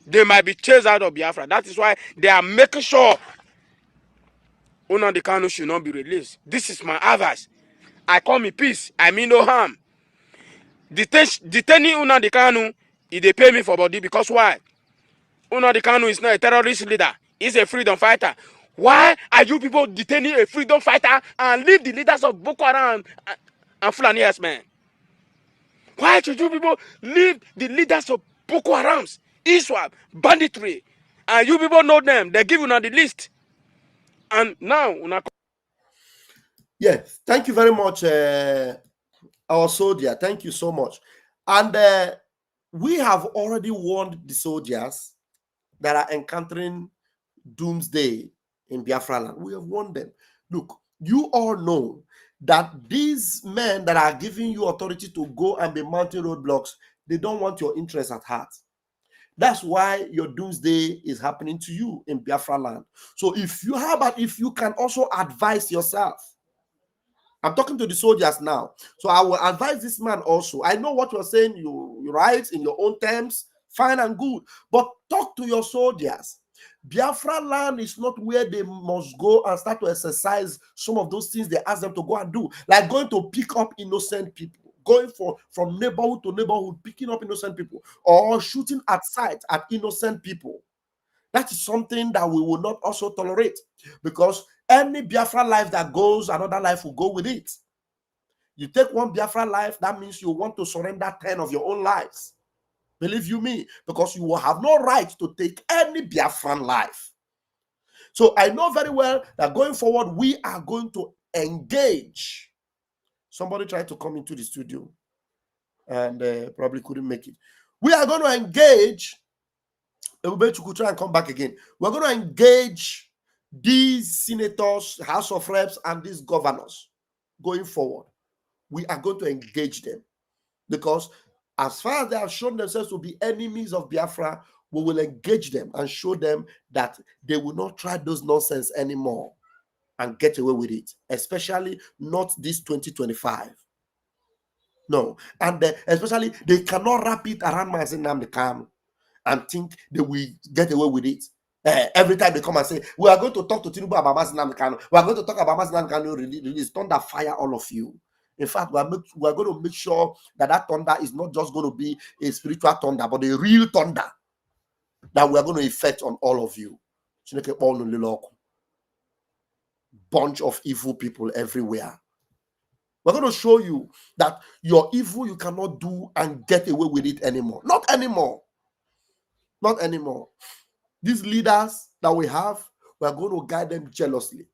Speaker 5: They might be chased out of Biafra. That is why they are making sure NNAMDI KANU should not be released. This is my advice. I call me peace. I mean no harm. Detaining NNAMDI KANU, they pay me for body because why? NNAMDI KANU is not a terrorist leader. He's a freedom fighter. Why are you people detaining a freedom fighter and leave the leaders of Boko Haram and Fulani herdsmen? Why should you people leave the leaders of Boko Haram's, ISWAP, banditry, and you people know them? They give you the list. And now,
Speaker 4: Yes, thank you very much, our soldier. Thank you so much. And we have already warned the soldiers that are encountering doomsday in Biafra land. We have warned them. Look, you all know that these men that are giving you authority to go and be mounting roadblocks, they don't want your interest at heart. That's why your doomsday is happening to you in Biafra land. So if you can also advise yourself. I'm talking to the soldiers now. So I will advise this man also. I know what you're saying, you write in your own terms, fine and good. But talk to your soldiers. Biafra land is not where they must go and start to exercise some of those things they ask them to go and do, like going to pick up innocent people, going from neighborhood to neighborhood, picking up innocent people, or shooting at sight at innocent people. That is something that we will not also tolerate, because any Biafra life that goes, another life will go with it. You take one Biafra life, that means you want to surrender 10 of your own lives. Believe you me, because you will have no right to take any Biafran life. So I know very well that going forward, we are going to engage. Somebody tried to come into the studio and probably couldn't make it. We are going to engage. Everybody could try and come back again. We're going to engage these senators, House of Reps, and these governors going forward. We are going to engage them, because as far as they have shown themselves to be enemies of Biafra, we will engage them and show them that they will not try those nonsense anymore and get away with it, especially not this 2025. No, and especially they cannot wrap it around NNAMDI KANU and think they will get away with it. Every time they come and say, we are going to talk to Tinubu about NNAMDI KANU, we are going to talk about NNAMDI KANU release, thunder fire all of you. In fact, we are going to make sure that thunder is not just going to be a spiritual thunder, but a real thunder that we are going to effect on all of you. Bunch of evil people everywhere. We're going to show you that your evil you cannot do and get away with it anymore. Not anymore. Not anymore. These leaders that we have, we are going to guide them jealously.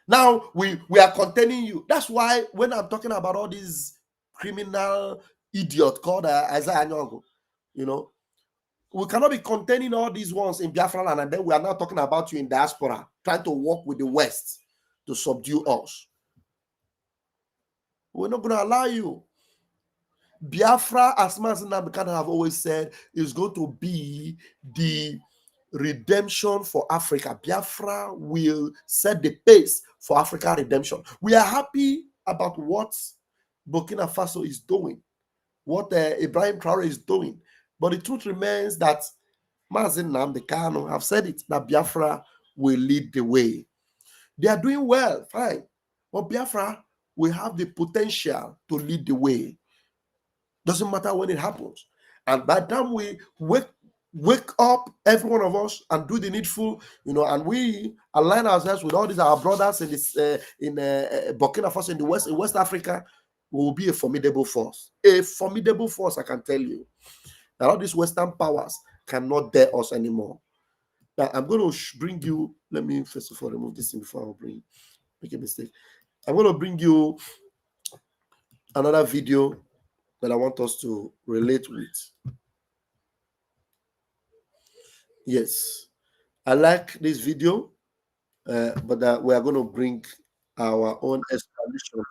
Speaker 4: Now we are containing you. That's why when I'm talking about all these criminal idiot called Isaiah Nyongo, we cannot be containing all these ones in Biafra land, and then we are now talking about you in diaspora, trying to work with the West to subdue us. We're not going to allow you. Biafra, as NNAMDI KANU have always said, is going to be the redemption for Africa. Biafra will set the pace for African redemption. We are happy about what Burkina Faso is doing, what Ibrahim Traore is doing. But the truth remains that NNAMDI KANU have said it, that Biafra will lead the way. They are doing well, fine. But Biafra will have the potential to lead the way. Doesn't matter when it happens. And by the time we wake up, every one of us, and do the needful, and we align ourselves with all these our brothers in this in Burkina Faso in West Africa, we will be a formidable force. A formidable force, I can tell you. That all these Western powers cannot dare us anymore. Now I'm going to bring you. Let me first of all remove this thing before I make a mistake. I'm going to bring you another video that I want us to relate with. Yes, I like this video, but we are going to bring our own explanation.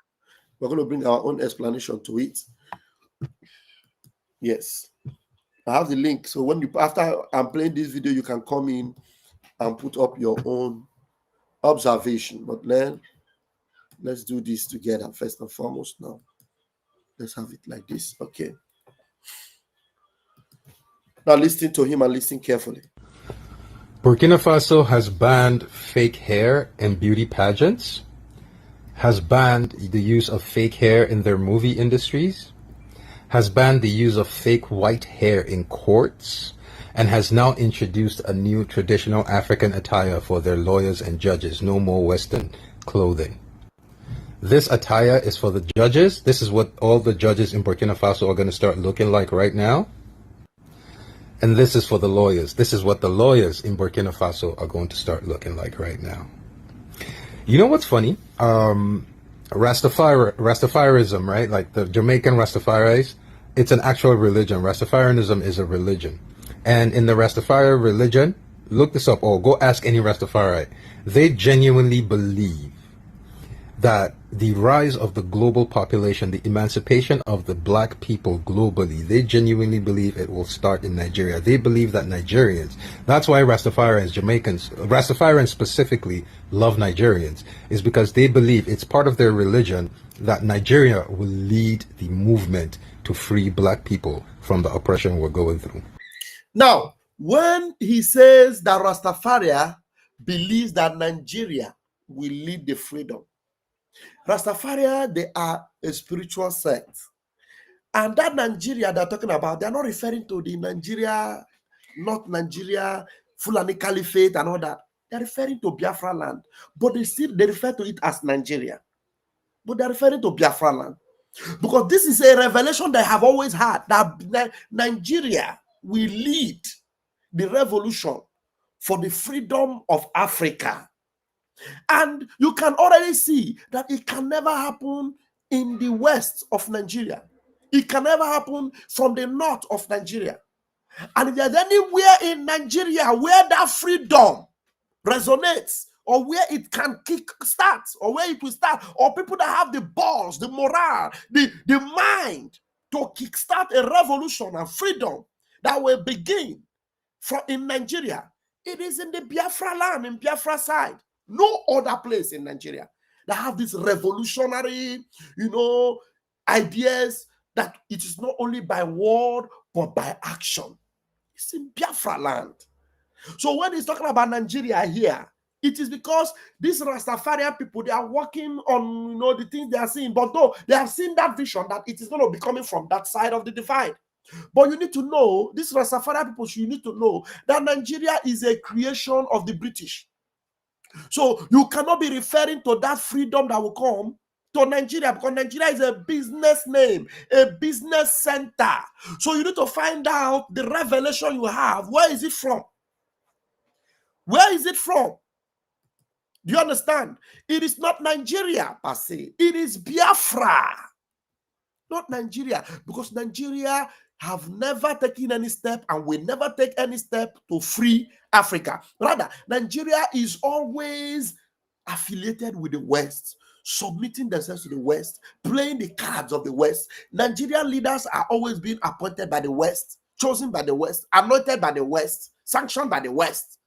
Speaker 4: We're going to bring our own explanation to it. Yes, I have the link. So after I'm playing this video, you can come in and put up your own observation. But then let's do this together first and foremost now. Let's have it like this. Okay. Now listen to him and listen carefully.
Speaker 6: Burkina Faso has banned fake hair in beauty pageants, has banned the use of fake hair in their movie industries, has banned the use of fake white hair in courts, and has now introduced a new traditional African attire for their lawyers and judges. No more Western clothing. This attire is for the judges. This is what all the judges in Burkina Faso are going to start looking like right now. And this is for the lawyers. This is what the lawyers in Burkina Faso are going to start looking like right now. You know what's funny? Rastafarism, right? Like the Jamaican Rastafaris, It's an actual religion. Rastafarianism is a religion. And in the Rastafari religion, look this up or go ask any Rastafari. They genuinely believe that the rise of the global population, the emancipation of the black people globally, they genuinely believe it will start in Nigeria. They believe that Nigerians, that's why Rastafarians, Jamaicans, Rastafarians specifically love Nigerians, is because they believe it's part of their religion that Nigeria will lead the movement to free black people from the oppression we're going through.
Speaker 4: Now, when he says that Rastafari believes that Nigeria will lead the freedom, Rastafari, they are a spiritual sect. And that Nigeria they're talking about, they're not referring to the Nigeria, not Nigeria, Fulani Caliphate and all that. They're referring to Biafra land. But they refer to it as Nigeria. But they're referring to Biafra land. Because this is a revelation they have always had, that Nigeria will lead the revolution for the freedom of Africa. And you can already see that it can never happen in the west of Nigeria. It can never happen from the north of Nigeria. And if there's anywhere in Nigeria where that freedom resonates, or where it can kick start, or where it will start, or people that have the balls, the morale, the mind to kickstart a revolution and freedom that will begin in Nigeria, it is in the Biafra land, in Biafra side. No other place in Nigeria that have this revolutionary, ideas that it is not only by word, but by action. It's in Biafra land. So when he's talking about Nigeria here, it is because these Rastafarian people, they are working on, the things they are seeing. But though they have seen that vision that it is going to be coming from that side of the divide. But you need to know, these Rastafarian people, you need to know that Nigeria is a creation of the British. So you cannot be referring to that freedom that will come to Nigeria, because Nigeria is a business name, a business center. So you need to find out the revelation you have. Where is it from? Where is it from? Do you understand? It is not Nigeria per se. It is Biafra, not Nigeria, because Nigeria have never taken any step and will never take any step to free Africa. Rather, Nigeria is always affiliated with the West, submitting themselves to the West, playing the cards of the West. Nigerian leaders are always being appointed by the West, chosen by the West, anointed by the West, sanctioned by the West.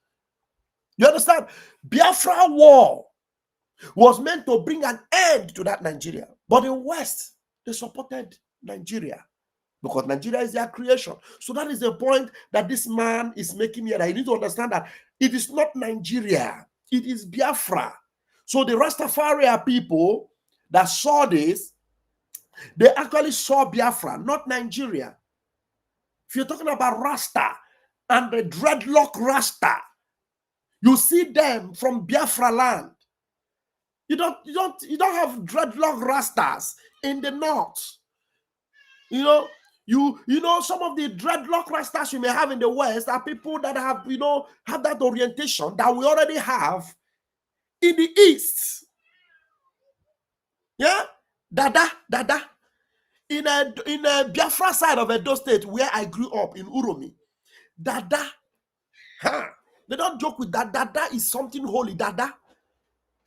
Speaker 4: You understand? Biafra war was meant to bring an end to that Nigeria. But the West, they supported Nigeria because Nigeria is their creation. So that is the point that this man is making here. That you need to understand that it is not Nigeria, it is Biafra. So the Rastafari people that saw this, they actually saw Biafra, not Nigeria. If you're talking about Rasta and the dreadlock Rasta, you see them from Biafra land. You don't have dreadlock Rastas in the north. Some of the dreadlock Rastas you may have in the West are people that have, have that orientation that we already have in the East. Yeah? Dada. In a Biafra side of Edo State where I grew up in Uromi, Dada. They don't joke with that. Dada is something holy. Dada.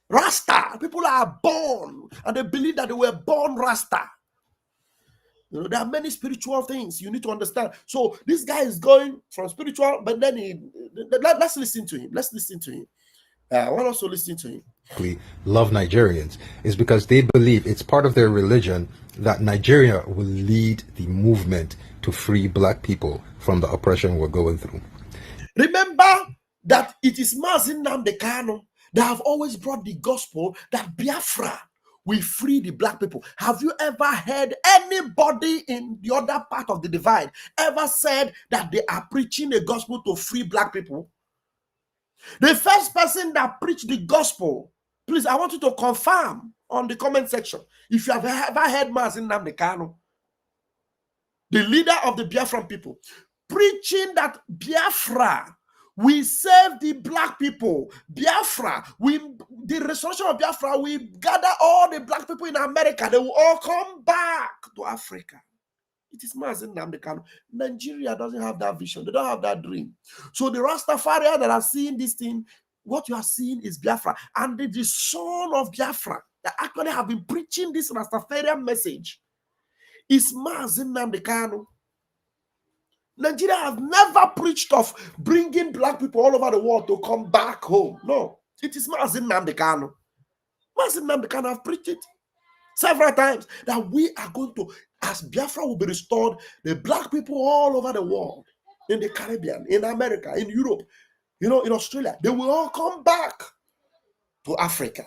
Speaker 4: Rasta. People are born and they believe that they were born Rasta. There are many spiritual things you need to understand. So this guy is going from spiritual, but then let's listen to him. Let's listen to him. I want us to listen to him.
Speaker 6: Love Nigerians is because they believe it's part of their religion that Nigeria will lead the movement to free black people from the oppression we're going through.
Speaker 4: Remember that it is NNAMDI KANU that have always brought the gospel that Biafra will free the black people. Have you ever heard anybody in the other part of the divide ever said that they are preaching a gospel to free black people? The first person that preached the gospel, please, I want you to confirm on the comment section if you have ever heard NNAMDI KANU, the leader of the Biafran people, preaching that Biafra we save the black people. Biafra, the restoration of Biafra, we gather all the black people in America. They will all come back to Africa. It is Mazi Nnamdi Kanu. Nigeria doesn't have that vision. They don't have that dream. So the Rastafarian that are seeing this thing, what you are seeing is Biafra. And the son of Biafra that actually have been preaching this Rastafarian message is Mazi Nnamdi Kanu. Nigeria has never preached of bringing black people all over the world to come back home. No, it is Mazi Nnamdi Kanu. Mazi Nnamdi Kanu have preached it several times that we are going to, as Biafra will be restored, the black people all over the world, in the Caribbean, in America, in Europe, in Australia, they will all come back to Africa.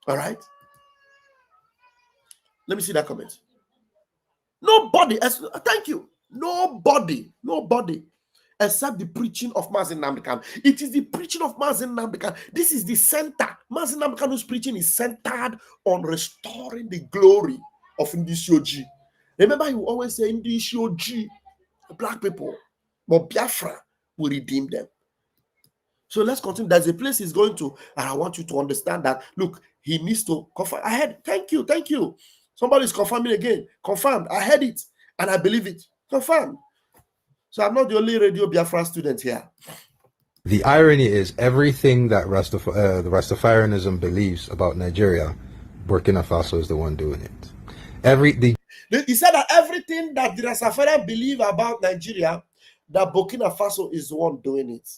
Speaker 4: All right? Let me see that comment. Nobody, thank you. Nobody, except the preaching of Mazi Nnamdi Kanu. It is the preaching of Mazi Nnamdi Kanu. This is the center. Mazi Nnamdi Kanu's preaching is centered on restoring the glory of Ndisioji. Remember, he will always say Ndisioji, black people, but Biafra will redeem them. So let's continue. There's a place he's going to, and I want you to understand that. Look, he needs to confirm. I heard. Thank you. Somebody's confirming again. Confirmed. I heard it, and I believe it. Confirmed. So I'm not the only Radio Biafra student here.
Speaker 6: The irony is everything that the Rastafarianism believes about Nigeria, Burkina Faso is the one doing it.
Speaker 4: He said that everything that the Rastafarian believe about Nigeria, that Burkina Faso is the one doing it.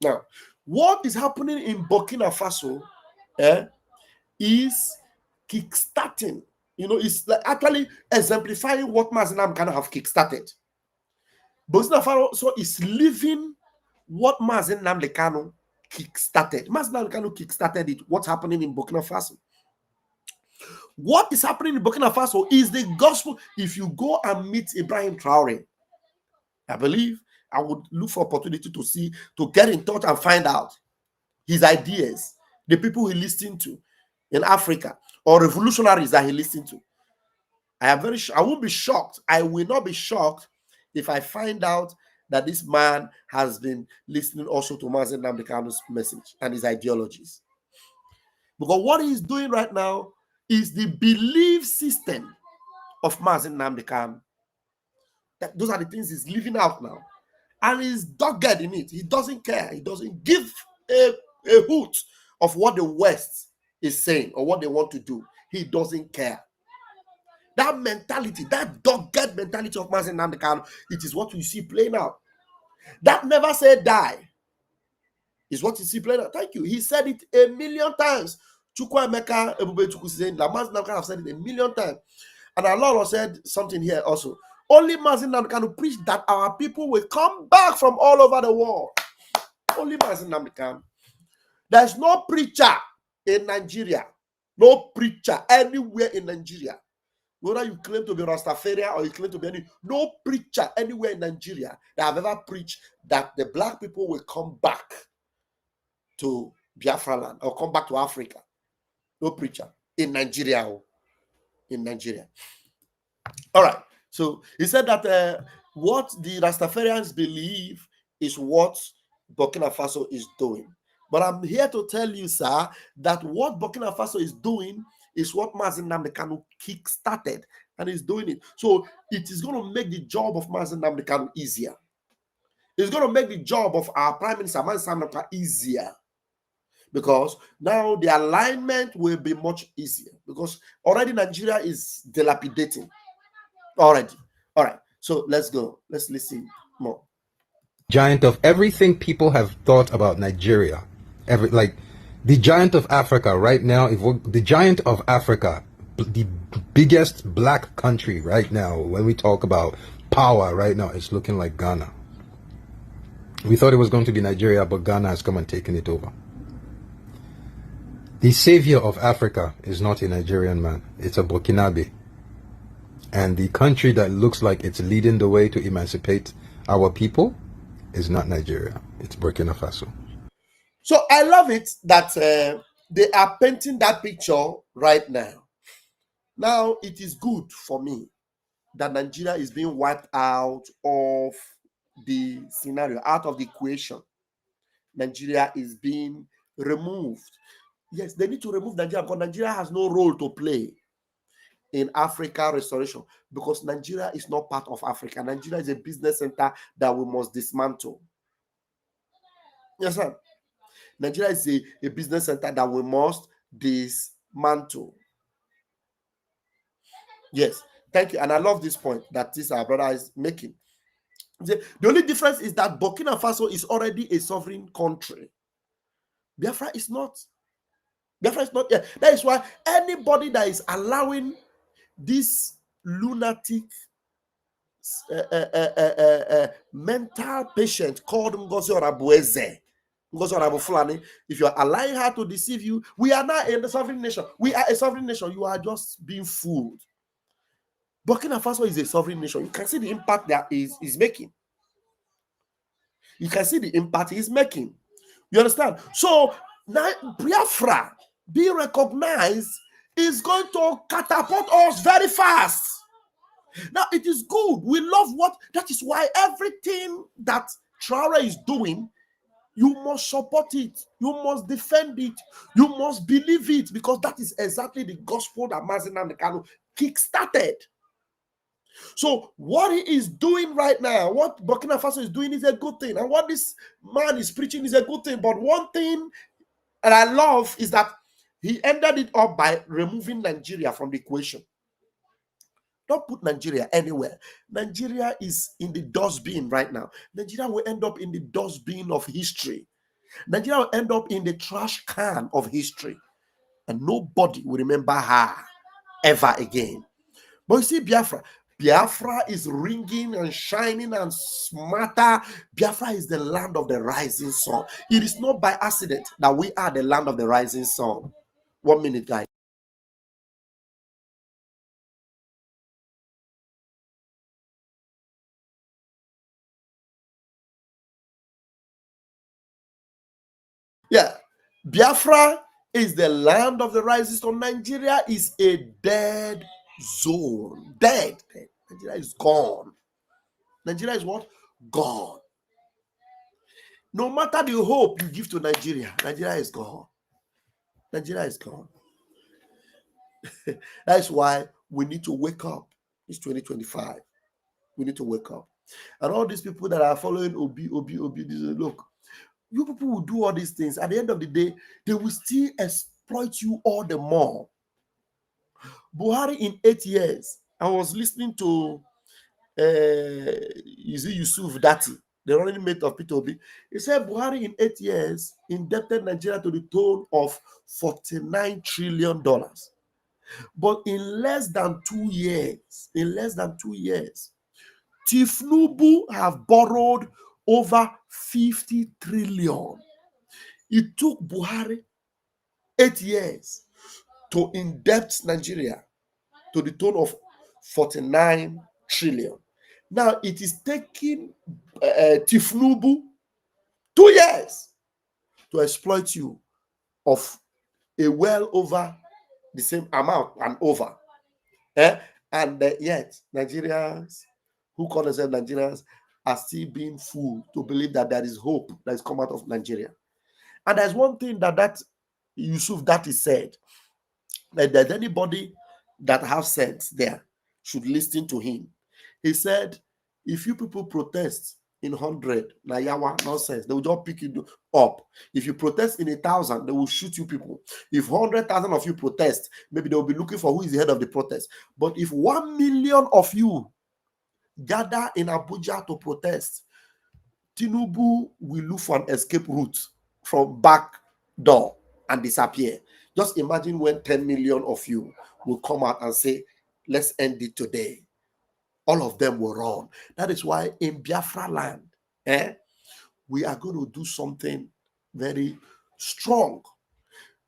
Speaker 4: Now, what is happening in Burkina Faso is kickstarting. It's like actually exemplifying what Mazi Nnamdi Kanu have kickstarted. Burkina Faso is living what Mazi Nnamdi Kanu kickstarted. Mazi Nnamdi Kanu kickstarted it. What's happening in Burkina Faso? What is happening in Burkina Faso is the gospel. If you go and meet Ibrahim Traore, I believe I would look for opportunity to get in touch and find out his ideas, the people he listened to in Africa, or revolutionaries that he listened to. I won't be shocked. I will not be shocked if I find out that this man has been listening also to Mazi Nnamdi Kanu's message and his ideologies. Because what he's doing right now is the belief system of Mazi Nnamdi Kanu. Those are the things he's living out now. And he's dogged in it. He doesn't care. He doesn't give a hoot of what the West is saying or what they want to do. He doesn't care. That mentality, that dogged mentality of Mazi Nnamdi Kanu, it is what you see playing out. That never say die is what you see playing out. Thank you. He said it 1,000,000 times. Chukwuemeka Ebube Chukwu saying that Mazi Nnamdi Kanu have said it 1,000,000 times. And Allah said something here also. Only Mazi Nnamdi Kanu preached that our people will come back from all over the world. Only Mazi Nnamdi Kanu. There's no preacher in Nigeria, no preacher anywhere in Nigeria, whether you claim to be Rastafarian or you claim to be no preacher anywhere in Nigeria that have ever preached that the black people will come back to Biafra land or come back to Africa. No preacher in Nigeria. In Nigeria. All right. So he said that what the Rastafarians believe is what Burkina Faso is doing. But I'm here to tell you, sir, that what Burkina Faso is doing is what Mazi Nnamdi Kanu kick-started, and he's doing it. So it is going to make the job of Mazi Nnamdi Kanu easier. It's going to make the job of our Prime Minister, Mazi Nnamdi Kanu, easier. Because now the alignment will be much easier. Because already Nigeria is dilapidating. Already. All right. So let's go. Let's listen more.
Speaker 6: Giant of everything people have thought about Nigeria. The giant of Africa right now, the giant of Africa, the biggest black country right now, when we talk about power right now, it's looking like Ghana. We thought it was going to be Nigeria, but Ghana has come and taken it over. The savior of Africa is not a Nigerian man, it's a Burkinabe. And the country that looks like it's leading the way to emancipate our people is not Nigeria, it's Burkina Faso.
Speaker 4: So I love it that they are painting that picture right now. Now it is good for me that Nigeria is being wiped out of the scenario, out of the equation. Nigeria is being removed. Yes, they need to remove Nigeria because Nigeria has no role to play. in Africa restoration, because Nigeria is not part of Africa. Nigeria is a business center that we must dismantle. Yes, sir. Nigeria is a business center that we must dismantle. Yes, thank you. And I love this point that this our brother is making. The only difference is that Burkina Faso is already a sovereign country. Biafra is not. Biafra is not. Yeah. That is why anybody that is allowing this lunatic mental patient called Ngozi Orabueze, Ngozi Orabufulani, if you are allowing her to deceive you, we are not a sovereign nation. We are a sovereign nation. You are just being fooled. Burkina Faso is a sovereign nation. You can see the impact that is making. You can see the impact he's making. You understand? So now Biafra being recognized is going to catapult us very fast. Now it is good. We love what that is why everything that Traore is doing, you must support it, you must defend it, you must believe it, because that is exactly the gospel that NNAMDI Kanu kick-started. So what he is doing right now, what Burkina Faso is doing is a good thing. And what this man is preaching is a good thing. But one thing that I love is that he ended it up by removing Nigeria from the equation. Don't put Nigeria anywhere. Nigeria is in the dustbin right now. Nigeria will end up in the dustbin of history. Nigeria will end up in the trash can of history. And nobody will remember her ever again. But you see, Biafra is ringing and shining and smarter. Biafra is the land of the rising sun. It is not by accident that we are the land of the rising sun. 1 minute, guys. Yeah, Biafra is the land of the rising sun. Nigeria is a dead zone. Dead. Nigeria is gone. Nigeria is what? Gone. No matter the hope you give to Nigeria, Nigeria is gone. Nigeria is gone. That's why we need to wake up. It's 2025. We need to wake up. And all these people that are following Obi, look, you people will do all these things. At the end of the day, they will still exploit you all the more. Buhari in 8 years, I was listening to Yusuf Dati, the running mate of Peter Obi. He said Buhari in 8 years indebted Nigeria to the tune of $49 trillion. But in less than 2 years, Tifnubu have borrowed over 50 trillion. It took Buhari 8 years to indebt Nigeria to the tune of 49 trillion. Now it is taking Tifnubu 2 years to exploit you of a well over the same amount and over. And yet Nigerians who call themselves Nigerians are still being fooled to believe that there is hope that is come out of Nigeria. And there's one thing that Yusuf Dati said, that there's anybody that has sense there should listen to him. He said, if you people protest in 100, Nayawa, nonsense, they will just pick you up. If you protest in 1,000, they will shoot you people. If 100,000 of you protest, maybe they will be looking for who is the head of the protest. But if 1 million of you gather in Abuja to protest, Tinubu will look for an escape route from back door and disappear. Just imagine when 10 million of you will come out and say, let's end it today. All of them will run. That is why in Biafra land, we are going to do something very strong.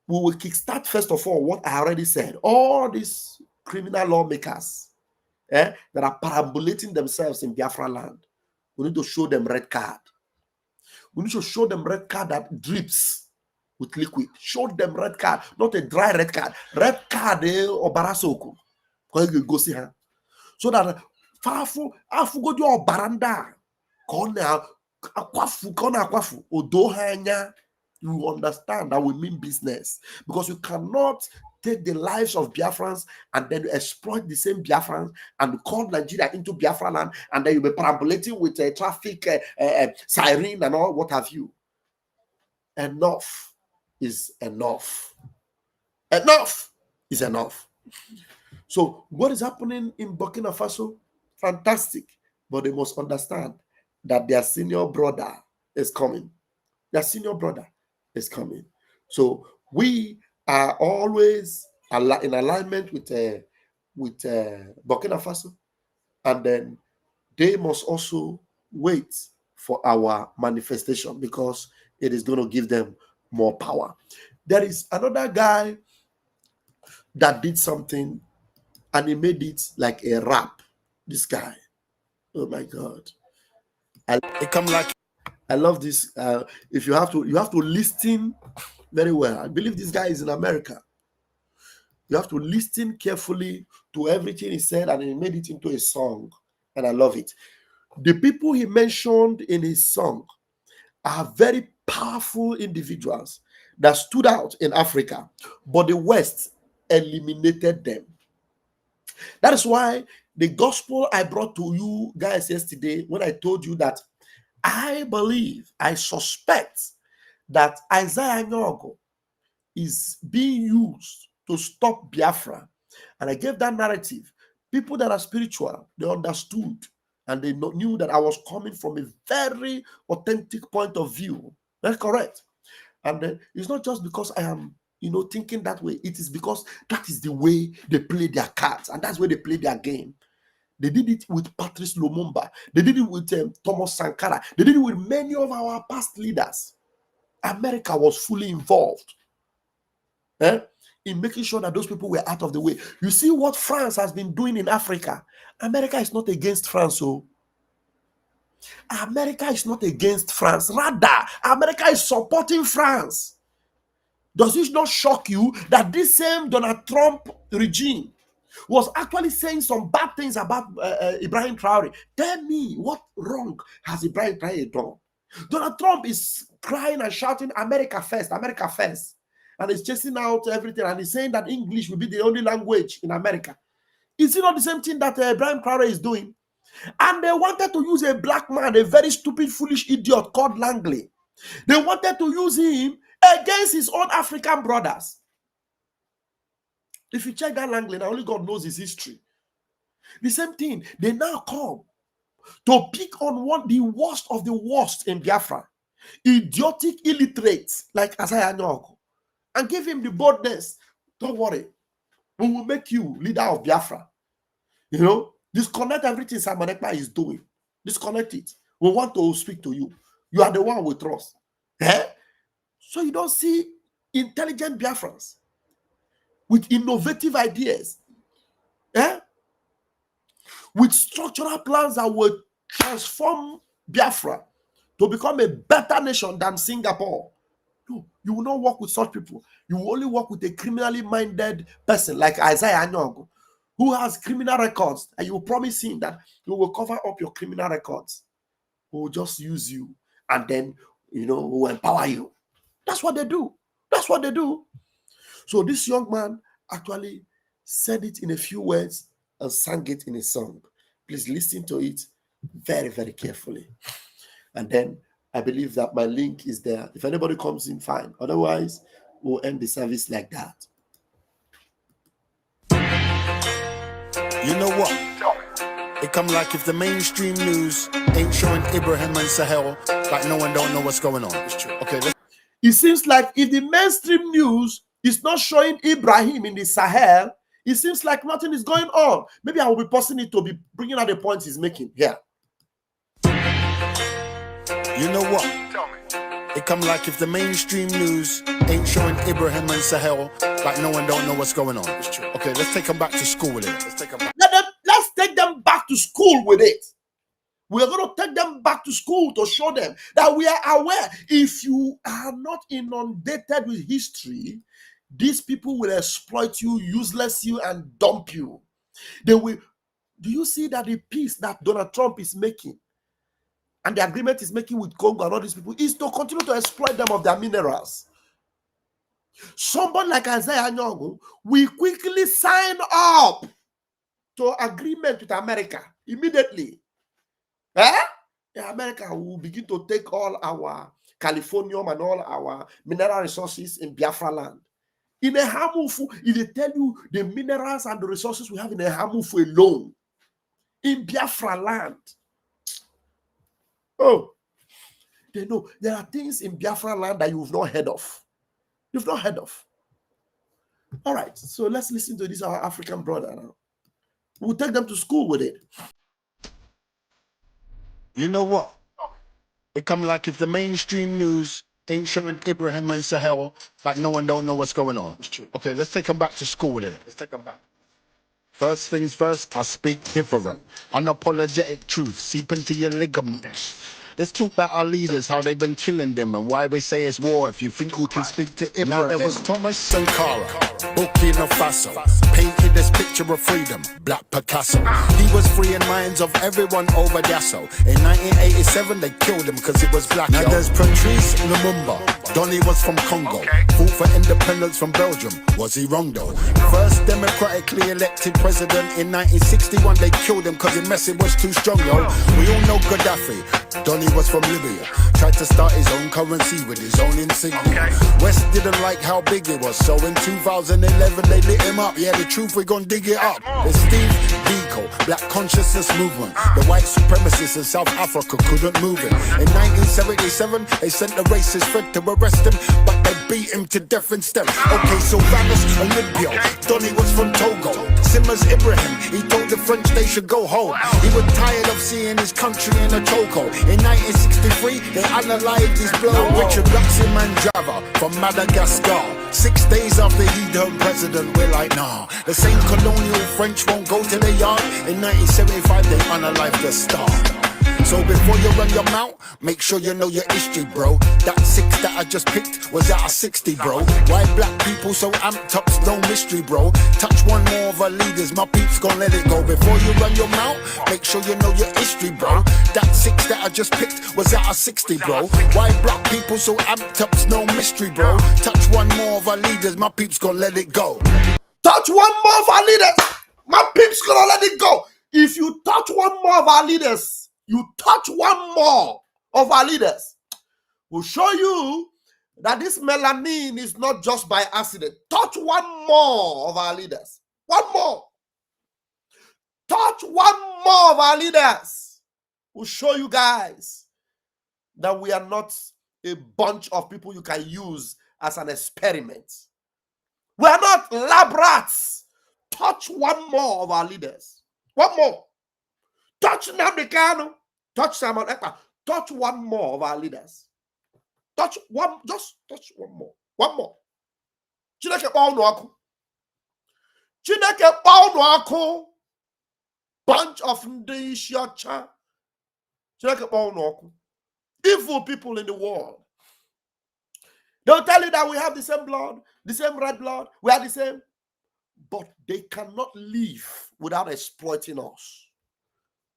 Speaker 4: We will kickstart, first of all, what I already said. All these criminal lawmakers that are perambulating themselves in Biafra land, we need to show them red card. We need to show them red card that drips with liquid. Show them red card, not a dry red card. Red card or barasoko. Because you go see her. So that afu go your baranda. Kona akwafu odo hanya. You understand that we mean business, because you cannot take the lives of Biafrans and then exploit the same Biafrans and call Nigeria into Biafra land, and then you'll be perambulating with a traffic siren and all, what have you. Enough is enough. Enough is enough. So what is happening in Burkina Faso? Fantastic. But they must understand that their senior brother is coming. Their senior brother is coming. So we are always in alignment with Burkina Faso, and then they must also wait for our manifestation, because it is going to give them more power. There is another guy that did something and he made it like a rap. This guy, oh my God, I love this. If you have to listen very well. I believe this guy is in America. You have to listen carefully to everything he said, and he made it into a song, and I love it. The people he mentioned in his song are very powerful individuals that stood out in Africa, but the West eliminated them. That is why the gospel I brought to you guys yesterday, when I told you that I believe, I suspect that Isaiah Nyogo is being used to stop Biafra, and I gave that narrative. People that are spiritual, they understood, and they knew that I was coming from a very authentic point of view. That's correct. And it's not just because I am, thinking that way. It is because that is the way they play their cards, and that's where they play their game. They did it with Patrice Lumumba. They did it with Thomas Sankara. They did it with many of our past leaders. America was fully involved in making sure that those people were out of the way. You see what France has been doing in Africa. America is not against France. So America is not against France. Rather, America is supporting France. Does it not shock you that this same Donald Trump regime was actually saying some bad things about Ibrahim Traore? Tell me, what wrong has Ibrahim Traore done? Donald Trump is crying and shouting, America first, America first. And he's chasing out everything, and he's saying that English will be the only language in America. Is it not the same thing that Ibrahim Traore is doing? And they wanted to use a black man, a very stupid, foolish idiot called Langley. They wanted to use him against his own African brothers. If you check that Langley, now only God knows his history. The same thing, they now come to pick on the worst of the worst in Biafra. Idiotic illiterates like Isaiah Nyogo, and give him the boldness. Don't worry, we will make you leader of Biafra. Disconnect everything Simon Ekpa is doing. Disconnect it. We want to speak to you. You are the one we trust. So you don't see intelligent Biafrans with innovative ideas, with structural plans that will transform Biafra to become a better nation than Singapore. No, you will not work with such people. You will only work with a criminally minded person like Isaiah Nyogo, who has criminal records, and you will promise him that you will cover up your criminal records. We will just use you, and then, we will empower you. That's what they do. That's what they do. So this young man actually said it in a few words and sang it in a song. Please listen to it very, very carefully. And then I believe that my link is there. If anybody comes in, fine. Otherwise, we'll end the service like that.
Speaker 7: You know what? It come like if the mainstream news ain't showing Ibrahim and Sahel, like no one don't know what's going on. It's true. Okay.
Speaker 4: It seems like if the mainstream news is not showing Ibrahim in the Sahel, it seems like nothing is going on. Maybe I will be pausing it to be bringing out the points he's making here.
Speaker 7: You know what? It come like if the mainstream news ain't showing Ibrahim and Sahel, like no one don't know what's going on. It's true. Okay, let's take them back to school with it. Let's take them back to school with it. We are going to take them back to school to show them that we are aware. If you are not inundated with history, these people will exploit you, useless you, and dump you. They will. Do you see that the peace that Donald Trump is making and the agreement is making with Congo and all these people is to continue to exploit them of their minerals?
Speaker 4: Somebody like Isaiah Nyong'o will quickly sign up to agreement with America immediately. America will begin to take all our Californium and all our mineral resources in Biafra land. In a Hamufu, if they tell you the minerals and the resources we have in a Hamufu alone, in Biafra land. Oh, they know there are things in Biafra land that you've not heard of. You've not heard of. All right, so let's listen to this, our African brother now. We'll take them to school with it.
Speaker 7: You know what? It come like if the mainstream news ain't showing Ibrahim and Sahel, like no one don't know what's going on. Okay, let's take them back to school with it. Let's take them back. First things first, I speak different. Unapologetic truth seep into your ligaments. Let's talk about our leaders, how they've been killing them, and why they say it's war if you think you can speak to Ibrahim. Now there was Thomas Sankara, Burkina Faso, painted this picture of freedom, Black Picasso. He was freeing minds of everyone over Dasso. In 1987, they killed him because he was black. Now there's Patrice Lumumba, Donny was from Congo, fought for independence from Belgium. Was he wrong though? First democratically elected president in 1961, they killed him because his message was too strong, yo. We all know Gaddafi, Donny was from Libya, tried to start his own currency with his own insignia. West didn't like how big it was, so in 2011 they lit him up. Yeah, the truth, we gon' dig it up. There's Steve Biko, Black Consciousness Movement. The white supremacists in South Africa couldn't move it. In 1977, they sent the racist Fred to arrest him, but they beat him to death instead. Okay, so Valis Olympio, Donny was from Togo. Simmers Ibrahim, he told the French they should go home. He was tired of seeing his country in a chokehold. In 1963, they analyzed his blow. Richard Raximan-Java from Madagascar. 6 days after he turned president, we're like, nah. The same colonial French won't go to the yard. In 1975, they unalived the star. So before you run your mouth, make sure you know your history, bro. That 6 that I just picked was out of 60, bro. Why black people so amped up's no mystery, bro. Touch one more of our leaders, my peeps gon' let it go. Before you run your mouth, make sure you know your history, bro. That 6 that I just picked was out of 60, bro. Why black people so amped up's no mystery, bro. Touch one more of our leaders, my peeps gon' let it go.
Speaker 4: Touch one more of our leaders, my peeps gonna let it go. If you touch one more of our leaders, you touch one more of our leaders, we'll show you that this melanin is not just by accident. Touch one more of our leaders. One more. Touch one more of our leaders. We'll show you guys that we are not a bunch of people you can use as an experiment. We are not lab rats. Touch one more of our leaders. One more. Touch NNAMDI KANU. Touch Simon Ekpa. Touch one more of our leaders. Touch one, just touch one more. One more. Chineke kpọọ ọkụ. Chineke kpọọ ọkụ. Bunch of ndị isi ọcha. Chineke kpọọ ọkụ. Evil people in the world. They'll tell you that we have the same blood, the same red blood, we are the same. But they cannot live without exploiting us.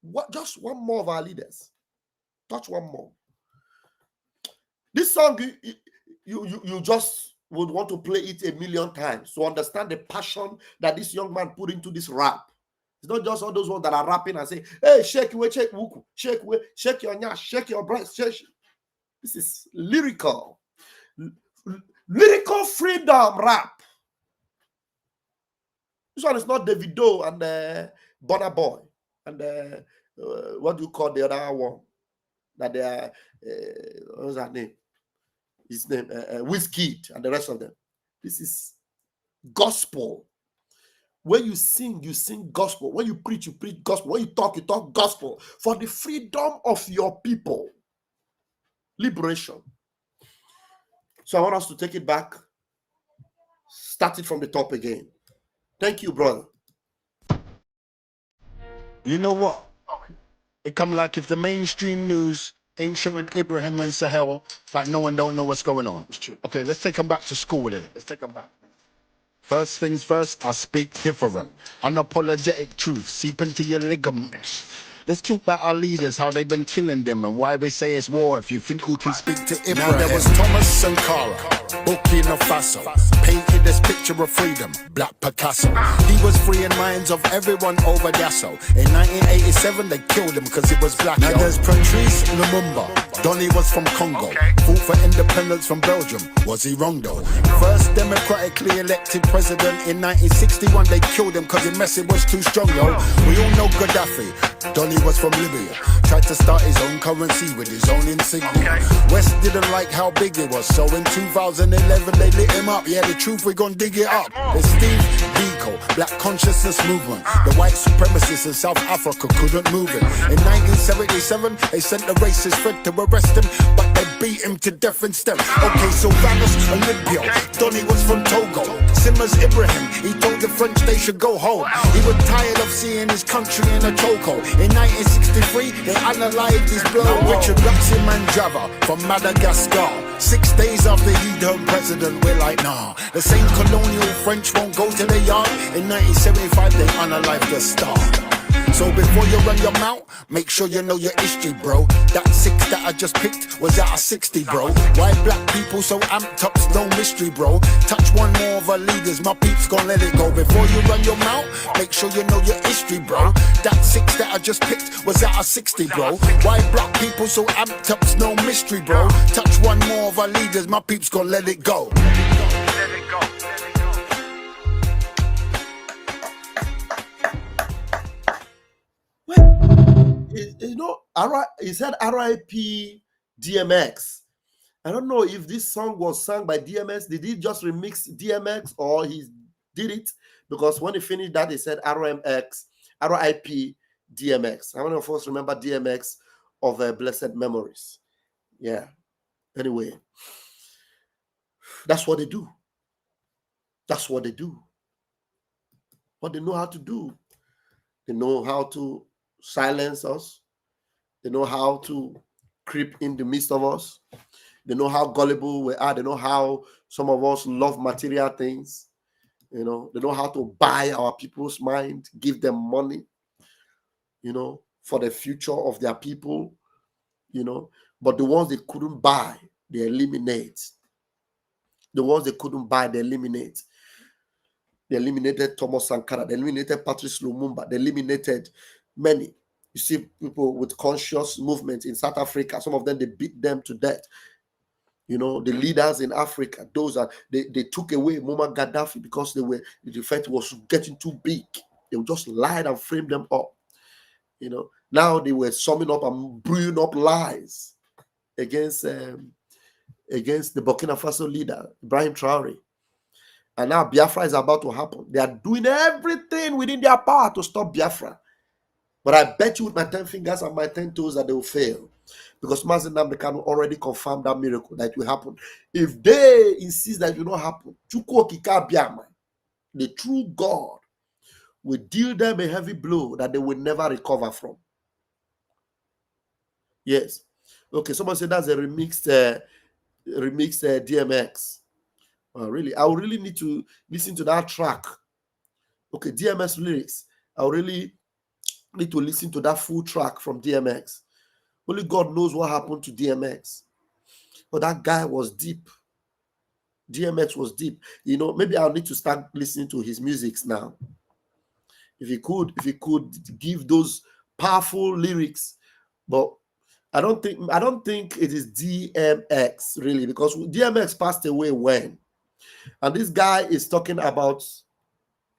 Speaker 4: What? Just one more of our leaders. Touch one more. This song, you just would want to play it 1,000,000 times to understand the passion that this young man put into this rap. It's not just all those ones that are rapping and say, hey, shake away, shake wuku, shake away, shake your nyash, shake your breast, shake. This is lyrical. Lyrical freedom rap. This one is not Davido and Burna Boy and what do you call the other one? That they are, what's that name? His name, Wizkid and the rest of them. This is gospel. When you sing gospel. When you preach gospel. When you talk gospel. For the freedom of your people. Liberation. So I want us to take it back. Start it from the top again. Thank you, brother.
Speaker 7: You know what? It come like if the mainstream news ain't showing Ibrahim and Sahel, like no one don't know what's going on. Okay, let's take them back to school with it. Let's take them back. First things first, I speak different. Unapologetic truth seep into your ligaments. Let's talk about our leaders, how they've been killing them, and why they say it's war if you think we can speak to Ibrahim. Now there was Thomas Sankara, Burkina Faso, painted this picture of freedom, Black Picasso. He was freeing minds of everyone over Dasso. In 1987 they killed him because he was black. Now there's Patrice Lumumba, Donny was from Congo, fought for independence from Belgium. Was he wrong though? First democratically elected president in 1961, they killed him because his message was too strong, yo. We all know Gaddafi, Donny was from Libya, tried to start his own currency with his own insignia. West didn't like how big it was, so in 2011 they lit him up. Yeah, the truth, we gon' dig it up. There's Steve Biko, Black Consciousness Movement. The white supremacists in South Africa couldn't move it. In 1977 they sent the racist Fred to arrest him, but they beat him to death instead. Okay, Sylvanus Olympio, Donny was from Togo. Simmers Ibrahim, he told the French they should go home. He was tired of seeing his country in a chokehold. In 1963 they analyzed his blow. Richard Ratsimanjava from Madagascar, 6 days after he turned president, we're like, nah. The same colonial French won't go to the yard. In 1975 they unalived the star. So before you run your mouth, make sure you know your history, bro. That 6 that I just picked was out of 60, bro. Why black people so amped up's no mystery, bro. Touch one more of our leaders, my peeps gon' let it go. Before you run your mouth, make sure you know your history, bro. That 6 that I just picked was out of 60, bro. Why black people so amped up's no mystery, bro. Touch one more of our leaders, my peeps gon' let it go. Let it go.
Speaker 4: You know, he said R.I.P. DMX. I don't know if this song was sung by DMX. Did he just remix DMX or he did it? Because when he finished that, he said R.I.P. DMX. How many of us remember DMX of Blessed Memories? Yeah. Anyway, that's what they do. That's what they do. What they know how to do. They know how to silence us. They know how to creep in the midst of us. They know how gullible we are. They know how some of us love material things. You know, they know how to buy our people's mind, give them money, you know, for the future of their people, you know. But the ones they couldn't buy, they eliminate. The ones they couldn't buy, they eliminate. They eliminated Thomas Sankara. They eliminated Patrice Lumumba. They eliminated many. You see people with conscious movement in South Africa. Some of them, they beat them to death. You know, the leaders in Africa, those are, they took away Muammar Gaddafi because the effect was getting too big. They just lied and framed them up. You know, now they were summing up and brewing up lies against the Burkina Faso leader, Ibrahim Traore. And now Biafra is about to happen. They are doing everything within their power to stop Biafra. But I bet you with my 10 fingers and my 10 toes that they will fail. Because NNAMDI Kanu already confirmed that miracle that will happen. If they insist that it will not happen, the true God will deal them a heavy blow that they will never recover from. Yes. Okay, someone said that's a remixed DMX. Really, I would really need to listen to that track. Okay, DMX lyrics. I would really need to listen to that full track from DMX. Only God knows what happened to DMX. But that guy was deep. DMX was deep. You know, maybe I'll need to start listening to his musics now. If he could give those powerful lyrics. But I don't think it is DMX really, because DMX passed away when? And this guy is talking about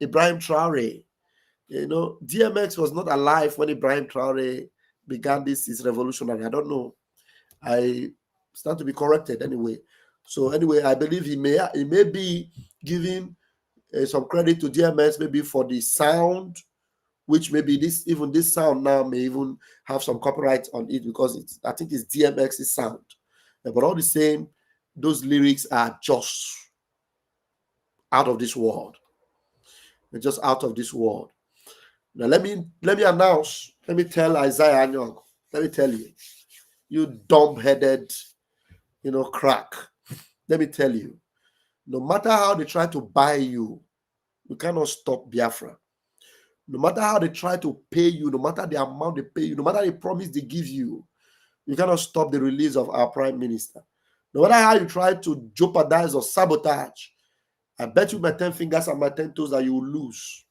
Speaker 4: Ibrahim Traore. You know, DMX was not alive when Ibrahim Traore began this is revolutionary. I don't know. I stand to be corrected anyway. So anyway, I believe he may be giving some credit to DMX maybe for the sound, which maybe this sound now may even have some copyright on it because I think it's DMX's sound. But all the same, those lyrics are just out of this world. They're just out of this world. Now let me announce. Let me tell Isaiah Anyong. Let me tell you, you dumb-headed, crack. Let me tell you, no matter how they try to buy you, you cannot stop Biafra. No matter how they try to pay you, no matter the amount they pay you, no matter the promise they give you, you cannot stop the release of our Prime Minister. No matter how you try to jeopardize or sabotage, I bet you my 10 fingers and my 10 toes that you will lose.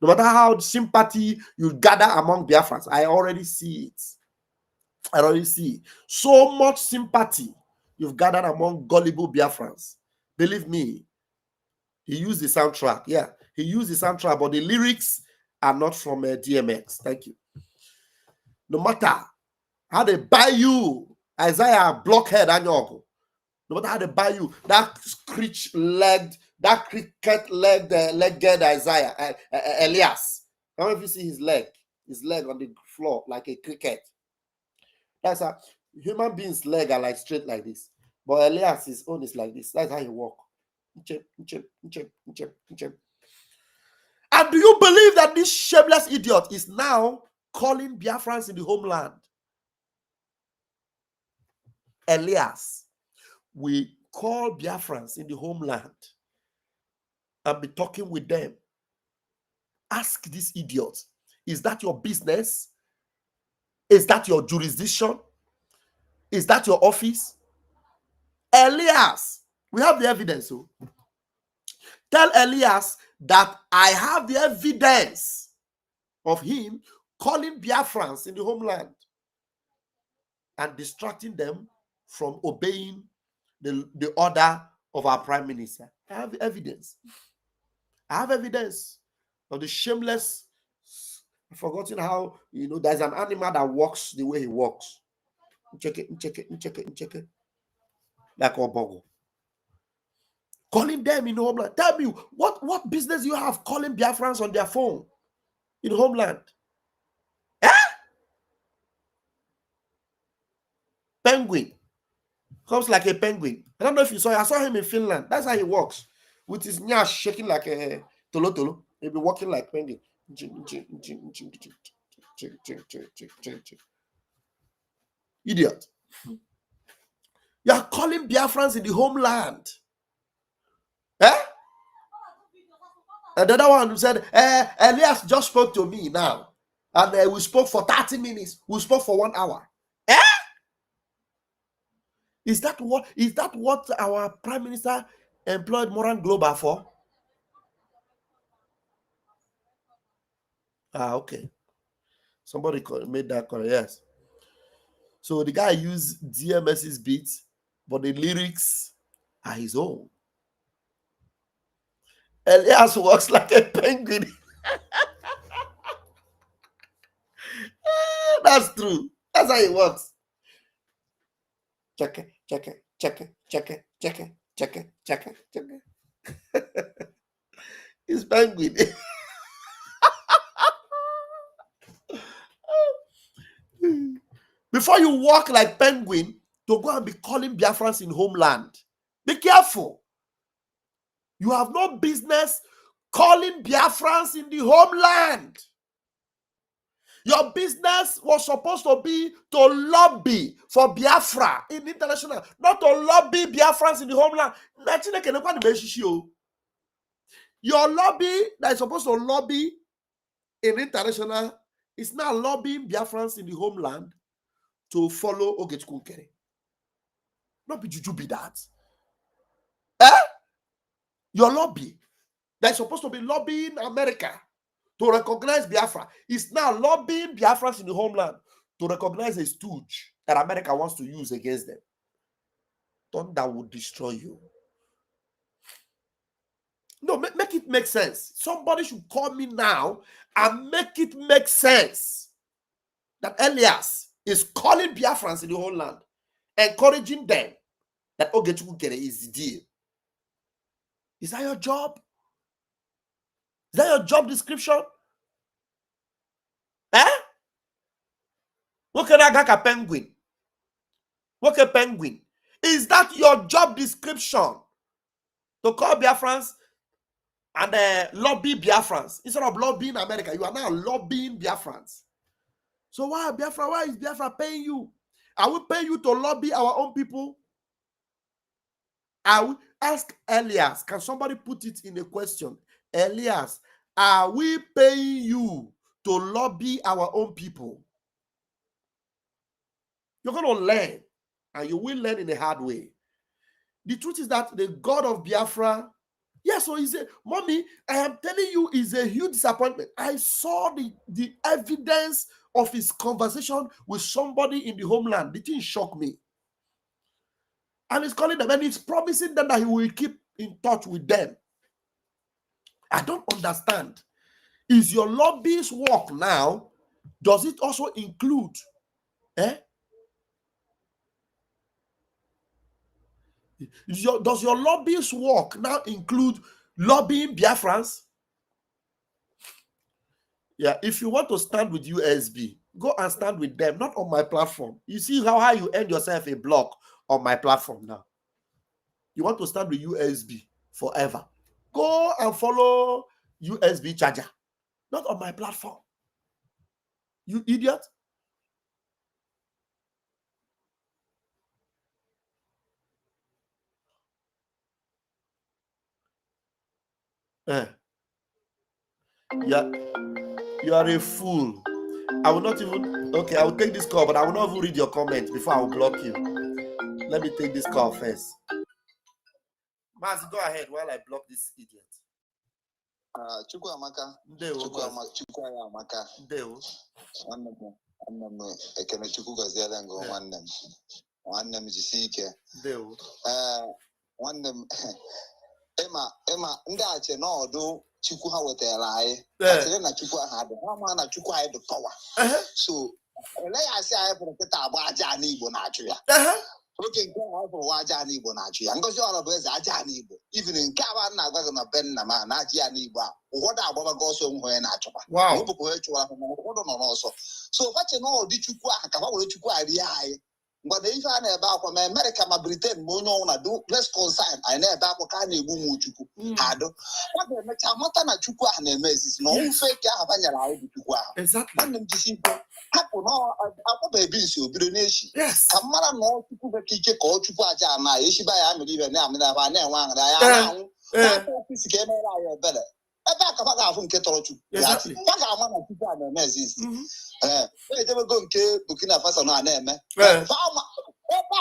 Speaker 4: No matter how sympathy you gather among Biafrans, I already see it. I already see it. So much sympathy you've gathered among gullible Biafrans. Believe me, he used the soundtrack. Yeah, he used the soundtrack, but the lyrics are not from DMX. Thank you. No matter how they buy you, Isaiah blockhead Anyogo. No matter how they buy you, that screech-legged, that cricket-legged, legged Isaiah, Elias. How many of you see his leg on the floor like a cricket? That's how human beings' leg are like straight like this, but Elias, his own is like this. That's how he walk. And do you believe that this shameless idiot is now calling Biafrans in the homeland? Elias, we call Biafrans in the homeland and be talking with them. Ask this idiot, is that your business? Is that your jurisdiction? Is that your office? Elias, we have the evidence. So tell Elias that I have the evidence of him calling Biafrans in the homeland and distracting them from obeying the order of our Prime Minister. I have evidence. I have evidence of the shameless. I've forgotten how, there's an animal that walks the way he walks. Check it. Like Obogo. Calling them in homeland. Tell me, what business you have calling Biafrans on their phone in homeland? Penguin. Comes like a penguin. I don't know if you saw him. I saw him in Finland. That's how he walks. With his nyash shaking like a tolo. He'll be walking like penguin. Idiot. You are calling Biafrans in the homeland. And the other one said, Elias just spoke to me now. And we spoke for 30 minutes. We spoke for 1 hour. Is that what our Prime Minister employed Moran Global for? Okay. Somebody made that correct. Yes. So the guy used DMS's beats, but the lyrics are his own. Elias walks like a penguin. That's true. That's how he works. Check it. It's penguin. Before you walk like penguin to go and be calling Biafrans in homeland, be careful. You have no business calling Biafrans in the homeland. Your business was supposed to be to lobby for Biafra in international, not to lobby Biafrans in the homeland. Your lobby that is supposed to lobby in international is now lobbying Biafrans in the homeland to follow Ogechkunkere. Not be juju be that. Your lobby that is supposed to be lobbying America to recognize Biafra is now lobbying Biafrans in the homeland to recognize a stooge that America wants to use against them. Thunder will destroy you. No, make it make sense. Somebody should call me now and make it make sense that Elias is calling Biafrans in the homeland, encouraging them that Ogechukwu is the deal. Is that your job? Is that your job description? What can I get a penguin? What a penguin? Is that your job description? To call Biafrans and lobby Biafrans instead of lobbying America? You are now lobbying Biafrans. So why is Biafra paying you? Are we paying you to lobby our own people? I will ask Elias. Can somebody put it in a question? Elias, Are we paying you to lobby our own people? You're going to learn, and you will learn in a hard way. The truth is that the God of Biafra, yes, so he said, Mommy, I am telling you, is a huge disappointment. I saw the evidence of his conversation with somebody in the homeland. The thing shocked me. And he's calling them, and he's promising them that he will keep in touch with them. I don't understand. Is your lobbyist work now, does it also include, does your lobbyist work now include lobbying Biafrans? Yeah, if you want to stand with USB, go and stand with them, not on my platform. You see how you earn yourself a block on my platform now. You want to stand with USB forever. Go and follow USB charger, not on my platform. You idiot. Yeah, you are a fool. I will not even, okay, I will take this call, but I will not even read your comments before I will block you. Let me take this call first. Maz, go ahead while I block this idiot.
Speaker 8: Chukwamaka.
Speaker 4: Ndewo.
Speaker 8: Chukwamaka.
Speaker 4: Ndewo.
Speaker 8: Nwannem ekene Chukwu goziele ngo nwannem. Nwannem jisi ike.
Speaker 4: Ndewo.
Speaker 8: Nwannem Emma ndị ache n'ọdụ Chukwu ha wetara anyị. Atịrị na Chukwu ha dị. Ha ma na Chukwu anyị dị power. So ele ya asị anyị pụrụ kịta agba aja n'Igbo na-achụ ya. Oke nke ahụ pụrụ aja n'Igbo na-achụ ya. Ngozi ọrụ bụ eze aja n'Igbo. Even nke a na-agwa gị na be nna m na-achị ya n'Igbo a. Ụfọdụ agbabago ọsọ onwe ha na-achụkwa. Ụbụkwa ha chụwa ahụ na ụfọdụ nọ n'ọsọ. So fache na ọdị Chukwu ahụ ka ha were Chukwu anyị rie anyị. Mgbe ife a na-ebe akwa ma America ma Britain ma onye ọnwụna do let's consign anyị na-ebe akwa ka a na-egbu m Chukwu ha do ọ ga-emecha mata na Chukwu ahụ na-eme ezisi na ofe ka ahụ banyere anyị bụ Chukwu ahụ nwanne m jisi ike hapụ n'akwaba ebe isi obido n'echi ka mara na Chukwu beka ike ka ọ Chukwu aja na echiba ya amịrị ibe na-amịrị aba na-enwe aṅụrị ya na-anwụ ofisi ka emere anyị ebere ebe a ka ha ga-afụ nke tọrọ Chukwu ha ga-ama na Chukwu a na-eme ezisi ejebego nke Burkina Faso na-eme ebe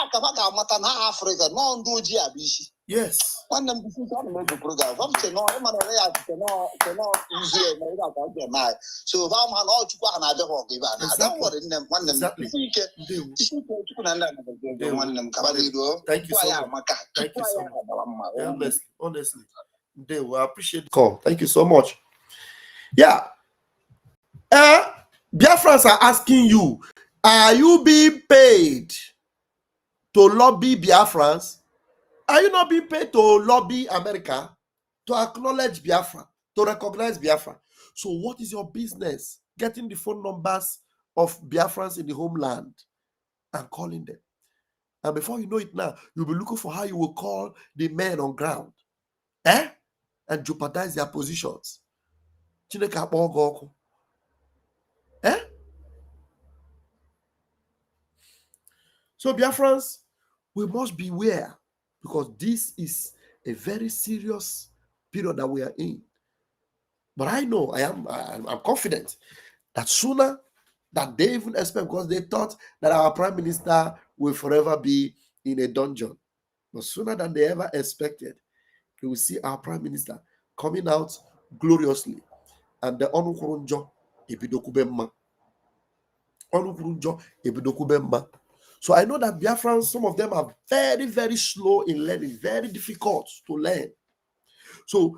Speaker 8: a ka ha ga-amata na Afrịka nọ ndị ojii abụ isi nwanne m bisi ọ na-eme program famche nọ ịma na ya site n'izu eme ịga ka ọ ga-eme anyị so ha ma na Chukwu ahụ na-abịa ha ọgụ ibe a na-ada nwere nne m nwanne m isi ike Chukwu na ndị a nwanne m kaba n'iru Chukwu anyị amaka Chukwu anyị agbara mma
Speaker 4: honestly Ndewo, I appreciate the call. Thank you so much. Yeah. Biafrans are asking you, are you being paid to lobby Biafrans? Are you not being paid to lobby America, to acknowledge Biafra, to recognize Biafra? So what is your business? Getting the phone numbers of Biafrans in the homeland and calling them. And before you know it now, you'll be looking for how you will call the men on ground. And jeopardize their positions. So Biafrans, we must beware because this is a very serious period that we are in. But I know, I'm confident that sooner than they even expect, because they thought that our prime minister will forever be in a dungeon. But sooner than they ever expected, you will see our prime minister coming out gloriously. And the Onukurunjo Ebidokubemma. So I know that Biafrans, some of them are very, very slow in learning, very difficult to learn. So,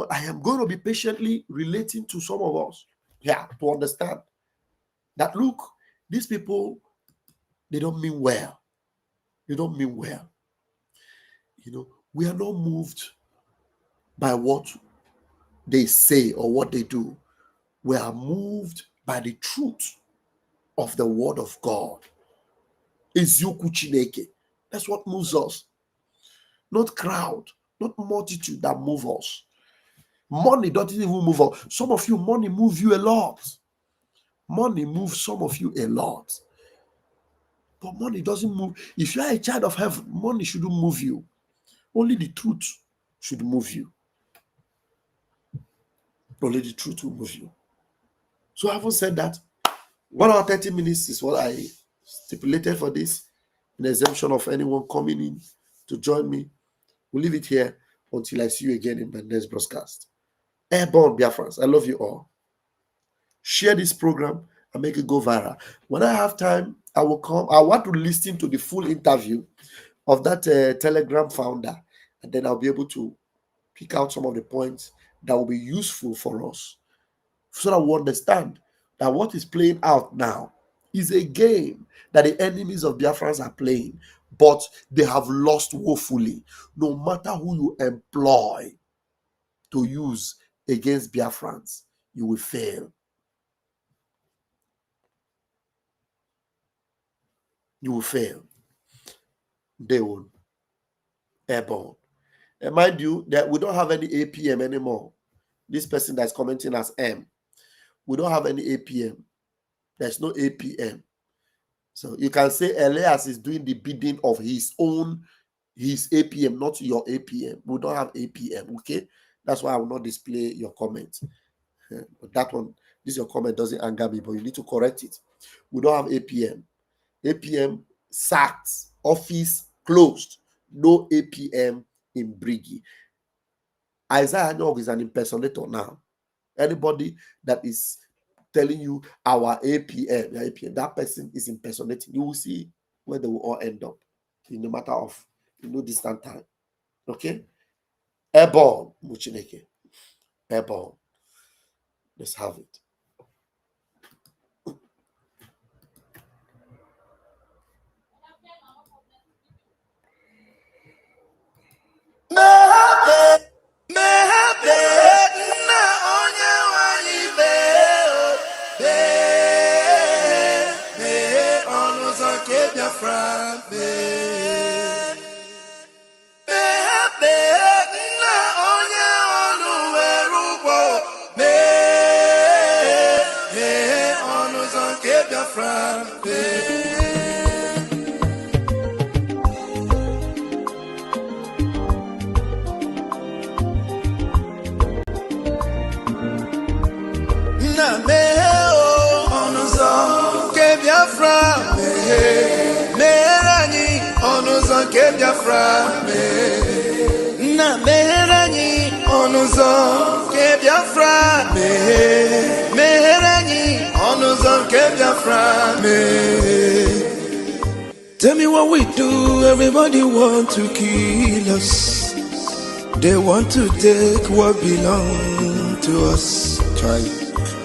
Speaker 4: I am going to be patiently relating to some of us, to understand that, look, these people, they don't mean well. They don't mean well. We are not moved by what they say or what they do. We are moved by the truth of the word of God. Eziokwu Chineke. That's what moves us. Not crowd, not multitude that move us. Money doesn't even move us. Some of you, money moves you a lot. Money moves some of you a lot. But money doesn't move. If you are a child of heaven, money shouldn't move you. Only the truth should move you. Only the truth will move you. So having said that, 1 hour 30 minutes is what I stipulated for this, in exemption of anyone coming in to join me. We'll leave it here until I see you again in my next broadcast. Airborne Biafrans, I love you all. Share this program and make it go viral. When I have time, I will come. I want to listen to the full interview of that Telegram founder, and then I'll be able to pick out some of the points that will be useful for us, so that we understand that what is playing out now is a game that the enemies of Biafrans are playing, but they have lost woefully. No matter who you employ to use against Biafrans, you will fail. You will fail. They will. Airborne. And mind you, that we don't have any APM anymore. This person that's commenting as M, we don't have any APM. There's no APM. So you can say Elias is doing the bidding of his APM, not your APM. We don't have APM, okay? That's why I will not display your comment. But that one, your comment doesn't anger me, but you need to correct it. We don't have APM. APM sacked, office closed. No APM in BRGIE. Isaiah Nyog is an impersonator now. Anybody that is telling you our APM, that person is impersonating. You will see where they will all end up in the matter of distant time. Okay? Airborne, Muchineke. Airborne. Let's have it.
Speaker 9: Tell me what we do, everybody want to kill us. They want to take what belongs to us. Try.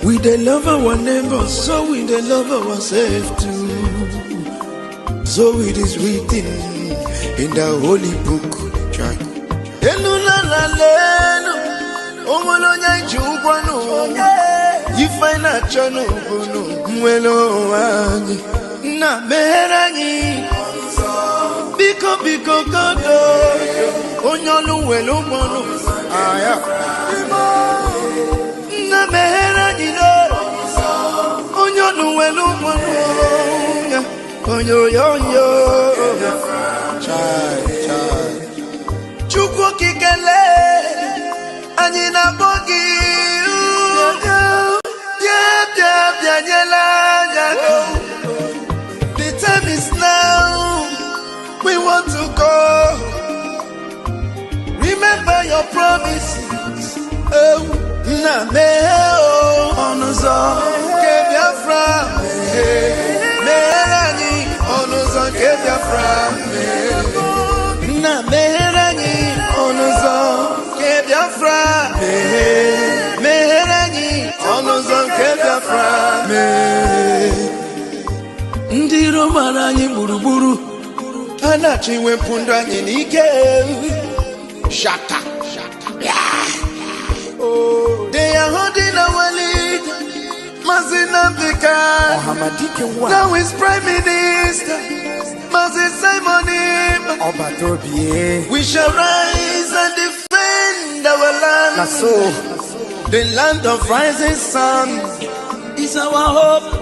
Speaker 9: We they love our neighbors, so we they love ourselves too. So it is written in the holy book. Try. You find a channel, na meranyi biko kodo onyolu welu mono aya na meranyi do onyolu welu mono onyo chai chukwu kikele anyị na bogi bia nyela the time is now. We want to go. Remember your promises. Oh, na me oh, onuzo kebiafra me merani onuzo kebiafra me na merani onuzo kebiafra me merani onuzo kebiafra me. Ndiro maranyi buruburu anachi wepunda anyị n'ike. Shaka oh, they are holding our lead. NNAMDI KANU now is Prime Minister Simon. We shall rise and defend our land. The land of rising sun is our hope.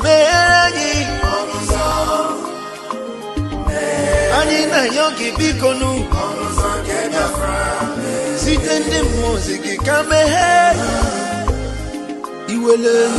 Speaker 9: Meranyi Ani na yogi bikonu Sitende muziki kame Iwele